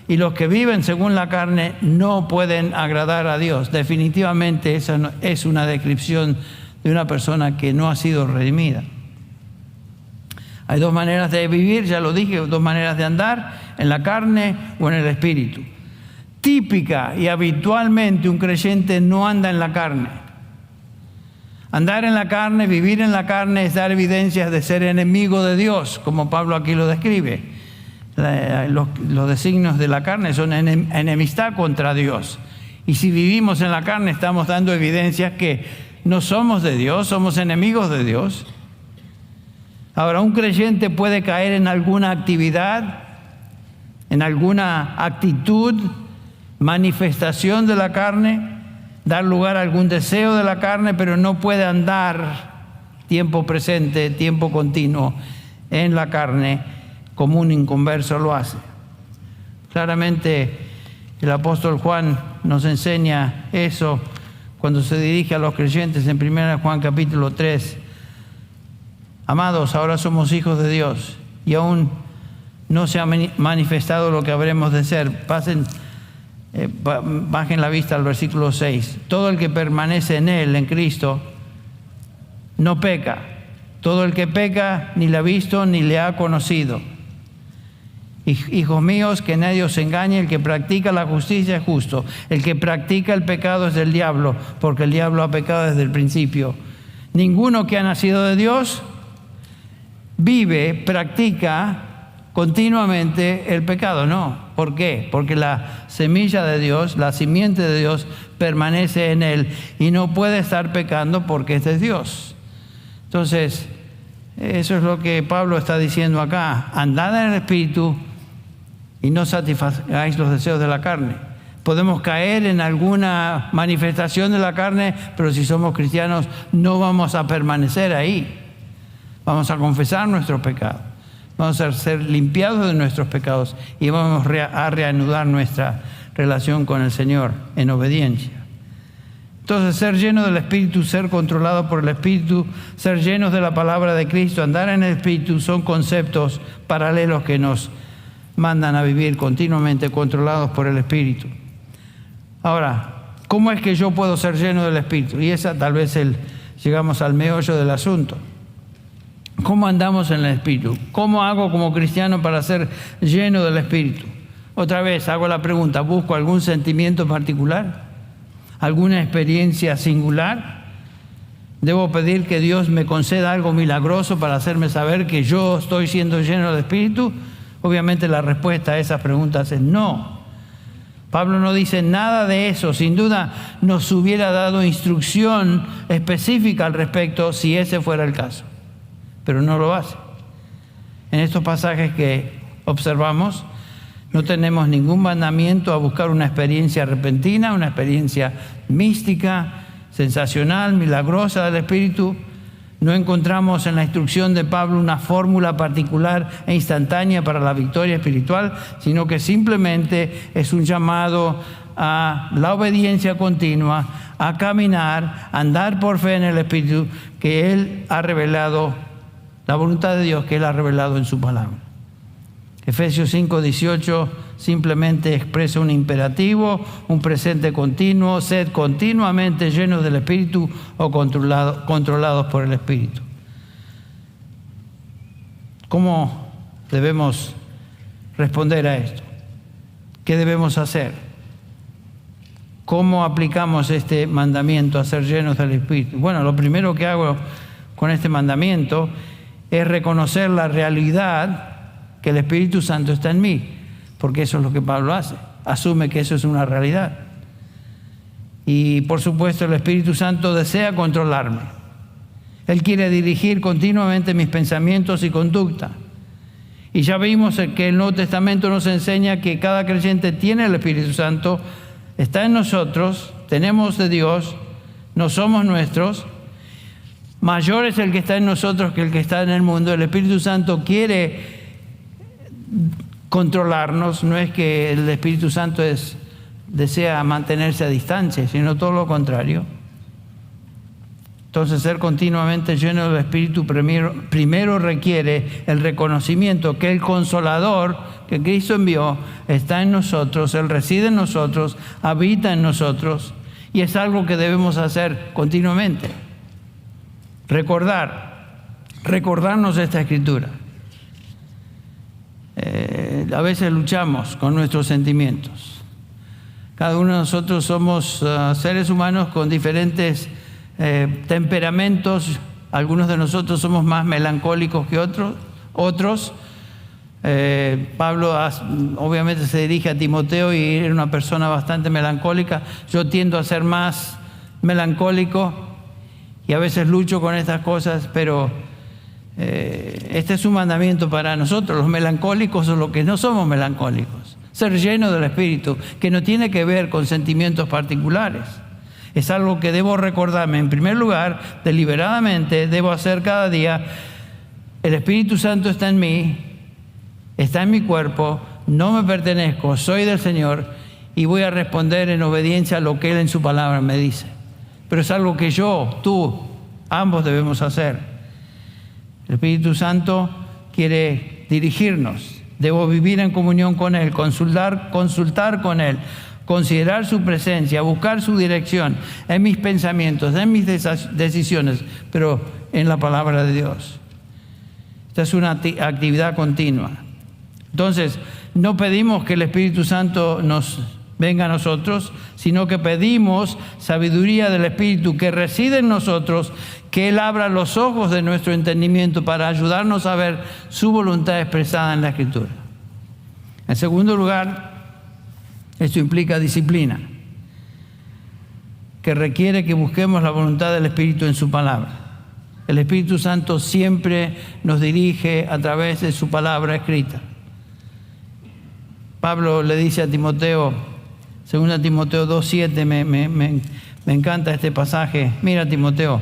Y los que viven según la carne no pueden agradar a Dios. Definitivamente esa es una descripción de una persona que no ha sido redimida. Hay dos maneras de vivir, ya lo dije, dos maneras de andar, en la carne o en el Espíritu. Típica y habitualmente un creyente no anda en la carne. Andar en la carne, vivir en la carne es dar evidencias de ser enemigo de Dios, como Pablo aquí lo describe. Los designios de la carne son enemistad contra Dios. Y si vivimos en la carne estamos dando evidencias que no somos de Dios, somos enemigos de Dios. Ahora, un creyente puede caer en alguna actividad, en alguna actitud, manifestación de la carne, dar lugar a algún deseo de la carne, pero no puede andar tiempo presente, tiempo continuo en la carne como un inconverso lo hace. Claramente el apóstol Juan nos enseña eso cuando se dirige a los creyentes en 1 Juan capítulo 3. Amados, ahora somos hijos de Dios y aún no se ha manifestado lo que habremos de ser. Bajen la vista al versículo 6. Todo el que permanece en Él, en Cristo, no peca. Todo el que peca ni le ha visto ni le ha conocido. Hijos míos, que nadie os engañe, el que practica la justicia es justo. El que practica el pecado es del diablo, porque el diablo ha pecado desde el principio. Ninguno que ha nacido de Dios practica continuamente el pecado, no. ¿Por qué? Porque la semilla de Dios, la simiente de Dios permanece en él y no puede estar pecando porque es de Dios. Entonces, eso es lo que Pablo está diciendo acá. Andad en el Espíritu y no satisfagáis los deseos de la carne. Podemos caer en alguna manifestación de la carne, pero si somos cristianos no vamos a permanecer ahí. Vamos a confesar nuestros pecados. Vamos a ser limpiados de nuestros pecados y vamos a reanudar nuestra relación con el Señor en obediencia. Entonces, ser lleno del Espíritu, ser controlado por el Espíritu, ser llenos de la palabra de Cristo, andar en el Espíritu, son conceptos paralelos que nos mandan a vivir continuamente controlados por el Espíritu. Ahora, ¿cómo es que yo puedo ser lleno del Espíritu? Y esa tal vez llegamos al meollo del asunto. ¿Cómo andamos en el Espíritu? ¿Cómo hago como cristiano para ser lleno del Espíritu? Otra vez hago la pregunta, ¿busco algún sentimiento particular? ¿Alguna experiencia singular? ¿Debo pedir que Dios me conceda algo milagroso para hacerme saber que yo estoy siendo lleno del Espíritu? Obviamente la respuesta a esas preguntas es no. Pablo no dice nada de eso. Sin duda nos hubiera dado instrucción específica al respecto si ese fuera el caso. Pero no lo hace. En estos pasajes que observamos, no tenemos ningún mandamiento a buscar una experiencia repentina, una experiencia mística, sensacional, milagrosa del Espíritu. No encontramos en la instrucción de Pablo una fórmula particular e instantánea para la victoria espiritual, sino que simplemente es un llamado a la obediencia continua, a caminar, a andar por fe en el Espíritu que Él ha revelado, la voluntad de Dios que Él ha revelado en su palabra. Efesios 5:18 simplemente expresa un imperativo, un presente continuo: sed continuamente llenos del Espíritu o controlados por el Espíritu. ¿Cómo debemos responder a esto? ¿Qué debemos hacer? ¿Cómo aplicamos este mandamiento a ser llenos del Espíritu? Bueno, lo primero que hago con este mandamiento es reconocer la realidad que el Espíritu Santo está en mí, porque eso es lo que Pablo hace, asume que eso es una realidad. Y por supuesto el Espíritu Santo desea controlarme. Él quiere dirigir continuamente mis pensamientos y conducta. Y ya vimos que el Nuevo Testamento nos enseña que cada creyente tiene el Espíritu Santo, está en nosotros, tenemos de Dios, no somos nuestros. Mayor es el que está en nosotros que el que está en el mundo. El Espíritu Santo quiere controlarnos, no es que el Espíritu Santo desea mantenerse a distancia, sino todo lo contrario. Entonces, ser continuamente lleno del Espíritu primero requiere el reconocimiento que el Consolador que Cristo envió está en nosotros, Él reside en nosotros, habita en nosotros, y es algo que debemos hacer continuamente. Recordarnos esta Escritura. A veces luchamos con nuestros sentimientos. Cada uno de nosotros somos seres humanos con diferentes temperamentos. Algunos de nosotros somos más melancólicos que otros. Pablo obviamente se dirige a Timoteo y era una persona bastante melancólica. Yo tiendo a ser más melancólico y a veces lucho con estas cosas, pero este es un mandamiento para nosotros, los melancólicos o los que no somos melancólicos. Ser lleno del Espíritu, que no tiene que ver con sentimientos particulares. Es algo que debo recordarme. En primer lugar, deliberadamente, debo hacer cada día. El Espíritu Santo está en mí, está en mi cuerpo, no me pertenezco, soy del Señor y voy a responder en obediencia a lo que Él en su palabra me dice. Pero es algo que yo, tú, ambos debemos hacer. El Espíritu Santo quiere dirigirnos. Debo vivir en comunión con Él, consultar con Él, considerar su presencia, buscar su dirección en mis pensamientos, en mis decisiones, pero en la palabra de Dios. Esta es una actividad continua. Entonces, no pedimos que el Espíritu Santo nos venga a nosotros, sino que pedimos sabiduría del Espíritu que reside en nosotros, que Él abra los ojos de nuestro entendimiento para ayudarnos a ver su voluntad expresada en la Escritura. En segundo lugar, esto implica disciplina, que requiere que busquemos la voluntad del Espíritu en su palabra. El Espíritu Santo siempre nos dirige a través de su palabra escrita. Pablo le dice a Timoteo, 2 Timoteo 2:7, me encanta este pasaje. Mira, Timoteo,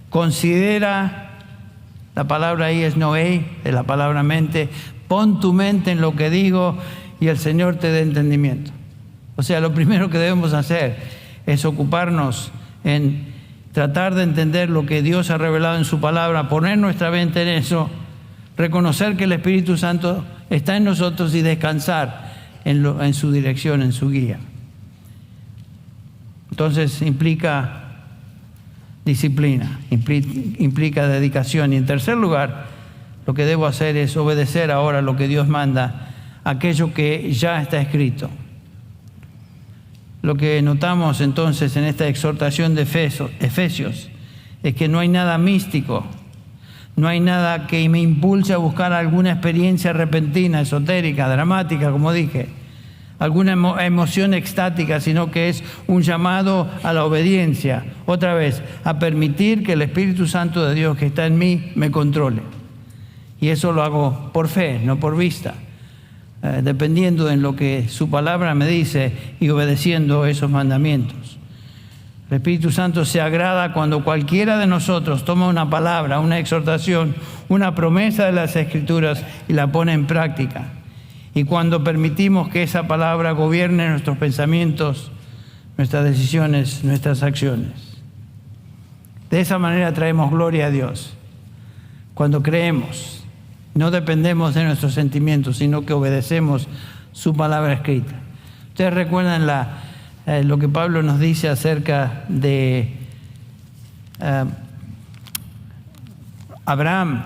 considera, la palabra ahí es noé, es la palabra mente, pon tu mente en lo que digo y el Señor te dé entendimiento. O sea, lo primero que debemos hacer es ocuparnos en tratar de entender lo que Dios ha revelado en su palabra, poner nuestra mente en eso, reconocer que el Espíritu Santo está en nosotros y descansar en su dirección, en su guía. Entonces implica disciplina, implica dedicación. Y en tercer lugar, lo que debo hacer es obedecer ahora lo que Dios manda, aquello que ya está escrito. Lo que notamos entonces en esta exhortación de Efesios es que no hay nada místico, no hay nada que me impulse a buscar alguna experiencia repentina, esotérica, dramática, como dije, alguna emoción extática, sino que es un llamado a la obediencia, otra vez, a permitir que el Espíritu Santo de Dios que está en mí me controle. Y eso lo hago por fe, no por vista, dependiendo de lo que su palabra me dice y obedeciendo esos mandamientos. El Espíritu Santo se agrada cuando cualquiera de nosotros toma una palabra, una exhortación, una promesa de las Escrituras y la pone en práctica. Y cuando permitimos que esa palabra gobierne nuestros pensamientos, nuestras decisiones, nuestras acciones. De esa manera traemos gloria a Dios. Cuando creemos, no dependemos de nuestros sentimientos, sino que obedecemos su palabra escrita. Ustedes recuerdan lo que Pablo nos dice acerca de Abraham.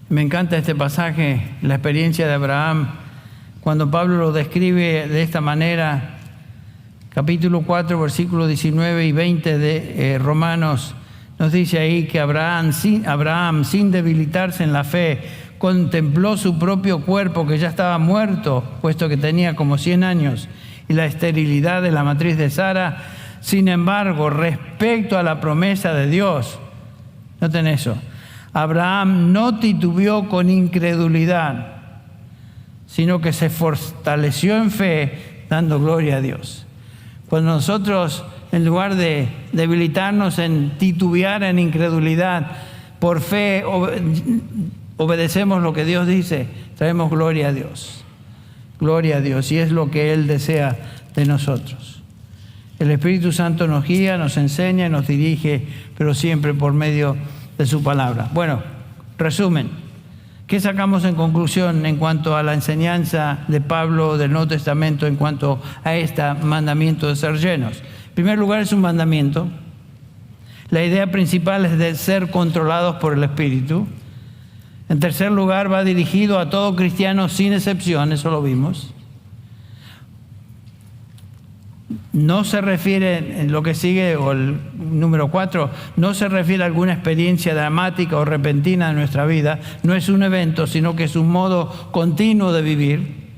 Me encanta este pasaje, la experiencia de Abraham, cuando Pablo lo describe de esta manera, capítulo 4, versículos 19 y 20 de Romanos. Nos dice ahí que Abraham, sin debilitarse en la fe, contempló su propio cuerpo que ya estaba muerto, puesto que tenía como 100 años, y la esterilidad de la matriz de Sara. Sin embargo, respecto a la promesa de Dios, noten eso, Abraham no titubeó con incredulidad, sino que se fortaleció en fe, dando gloria a Dios. Cuando nosotros, en lugar de debilitarnos en titubear, en incredulidad, por fe obedecemos lo que Dios dice, traemos gloria a Dios. Gloria a Dios, y es lo que Él desea de nosotros. El Espíritu Santo nos guía, nos enseña, nos dirige, pero siempre por medio de su palabra. Bueno, resumen. ¿Qué sacamos en conclusión en cuanto a la enseñanza de Pablo del Nuevo Testamento en cuanto a este mandamiento de ser llenos? En primer lugar, es un mandamiento. La idea principal es de ser controlados por el Espíritu. En tercer lugar, va dirigido a todo cristiano sin excepción, eso lo vimos. No se refiere, en lo que sigue, o el número 4, no se refiere a alguna experiencia dramática o repentina de nuestra vida. No es un evento, sino que es un modo continuo de vivir.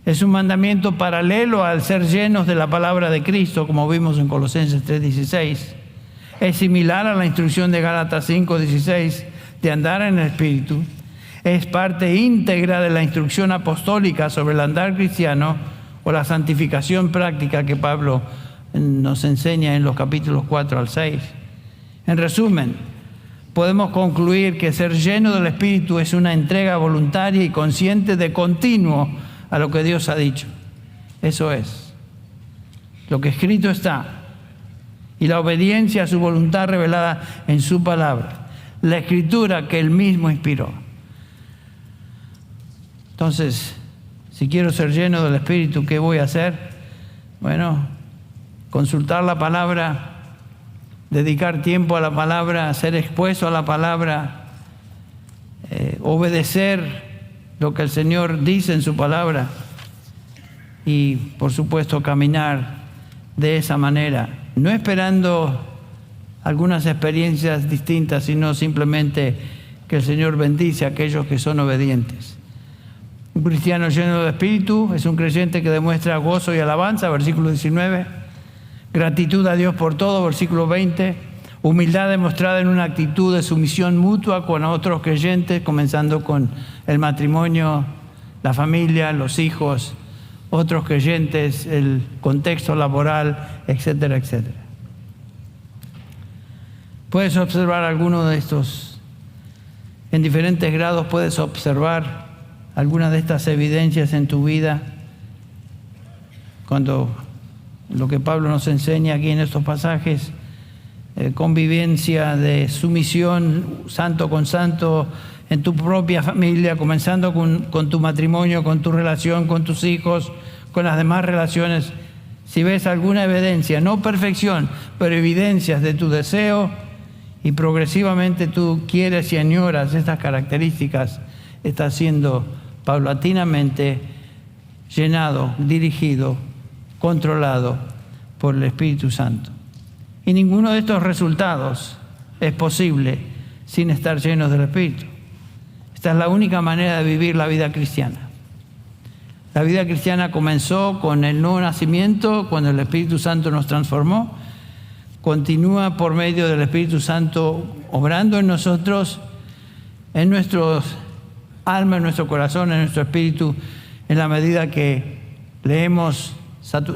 Es un mandamiento paralelo al ser llenos de la palabra de Cristo, como vimos en Colosenses 3:16. Es similar a la instrucción de Gálatas 5:16 de andar en el Espíritu. Es parte íntegra de la instrucción apostólica sobre el andar cristiano, o la santificación práctica que Pablo nos enseña en los capítulos 4 al 6. En resumen, podemos concluir que ser lleno del Espíritu es una entrega voluntaria y consciente de continuo a lo que Dios ha dicho. Eso es. Lo que escrito está. Y la obediencia a su voluntad revelada en su palabra. La Escritura que Él mismo inspiró. Entonces, si quiero ser lleno del Espíritu, ¿qué voy a hacer? Bueno, consultar la palabra, dedicar tiempo a la palabra, ser expuesto a la palabra, obedecer lo que el Señor dice en su palabra y, por supuesto, caminar de esa manera, no esperando algunas experiencias distintas, sino simplemente que el Señor bendice a aquellos que son obedientes. Un cristiano lleno de Espíritu es un creyente que demuestra gozo y alabanza, versículo 19. Gratitud a Dios por todo, versículo 20. Humildad demostrada en una actitud de sumisión mutua con otros creyentes, comenzando con el matrimonio, la familia, los hijos, otros creyentes, el contexto laboral, etcétera, etcétera. Puedes observar alguno de estos. En diferentes grados puedes observar algunas de estas evidencias en tu vida, cuando lo que Pablo nos enseña aquí en estos pasajes, convivencia de sumisión santo con santo en tu propia familia, comenzando con tu matrimonio, con tu relación, con tus hijos, con las demás relaciones. Si ves alguna evidencia, no perfección, pero evidencias de tu deseo y progresivamente tú quieres y añoras estas características, estás siendo paulatinamente llenado, dirigido, controlado por el Espíritu Santo. Y ninguno de estos resultados es posible sin estar llenos del Espíritu. Esta es la única manera de vivir la vida cristiana. La vida cristiana comenzó con el nuevo nacimiento, cuando el Espíritu Santo nos transformó. Continúa por medio del Espíritu Santo obrando en nosotros, en nuestros alma, en nuestro corazón, en nuestro espíritu, en la medida que leemos,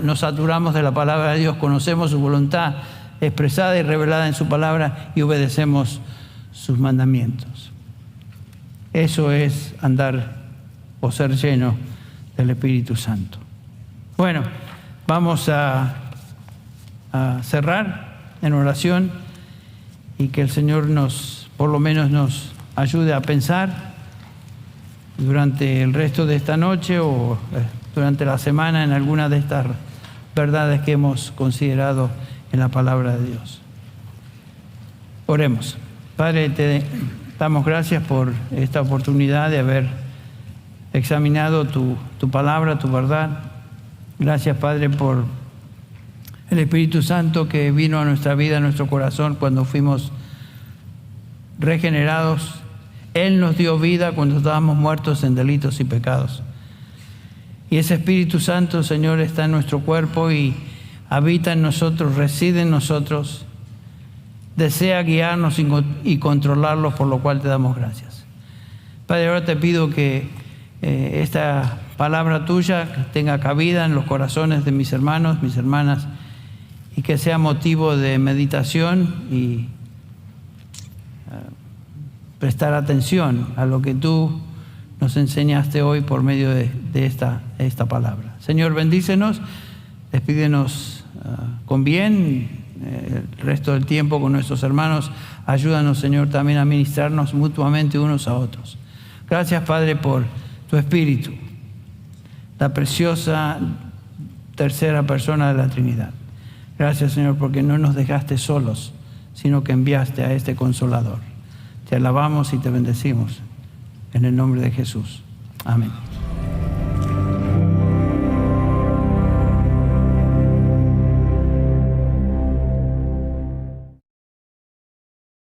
nos saturamos de la palabra de Dios, conocemos su voluntad expresada y revelada en su palabra y obedecemos sus mandamientos. Eso es andar o ser lleno del Espíritu Santo. Bueno, vamos a cerrar en oración y que el Señor por lo menos nos ayude a pensar durante el resto de esta noche o durante la semana en alguna de estas verdades que hemos considerado en la palabra de Dios. Oremos. Padre, te damos gracias por esta oportunidad de haber examinado tu palabra, tu verdad. Gracias, Padre, por El Espíritu Santo que vino a nuestra vida, a nuestro corazón cuando fuimos regenerados. Él nos dio vida cuando estábamos muertos en delitos y pecados. Y ese Espíritu Santo, Señor, está en nuestro cuerpo y habita en nosotros, reside en nosotros. Desea guiarnos y controlarlos, por lo cual te damos gracias. Padre, ahora te pido que esta palabra tuya tenga cabida en los corazones de mis hermanos, mis hermanas, y que sea motivo de meditación y prestar atención a lo que tú nos enseñaste hoy por medio de esta palabra. Señor, bendícenos, despídenos con bien el resto del tiempo con nuestros hermanos. Ayúdanos, Señor, también a ministrarnos mutuamente unos a otros. Gracias, Padre, por tu Espíritu, la preciosa tercera persona de la Trinidad. Gracias, Señor, porque no nos dejaste solos, sino que enviaste a este Consolador. Te alabamos y te bendecimos en el nombre de Jesús. Amén.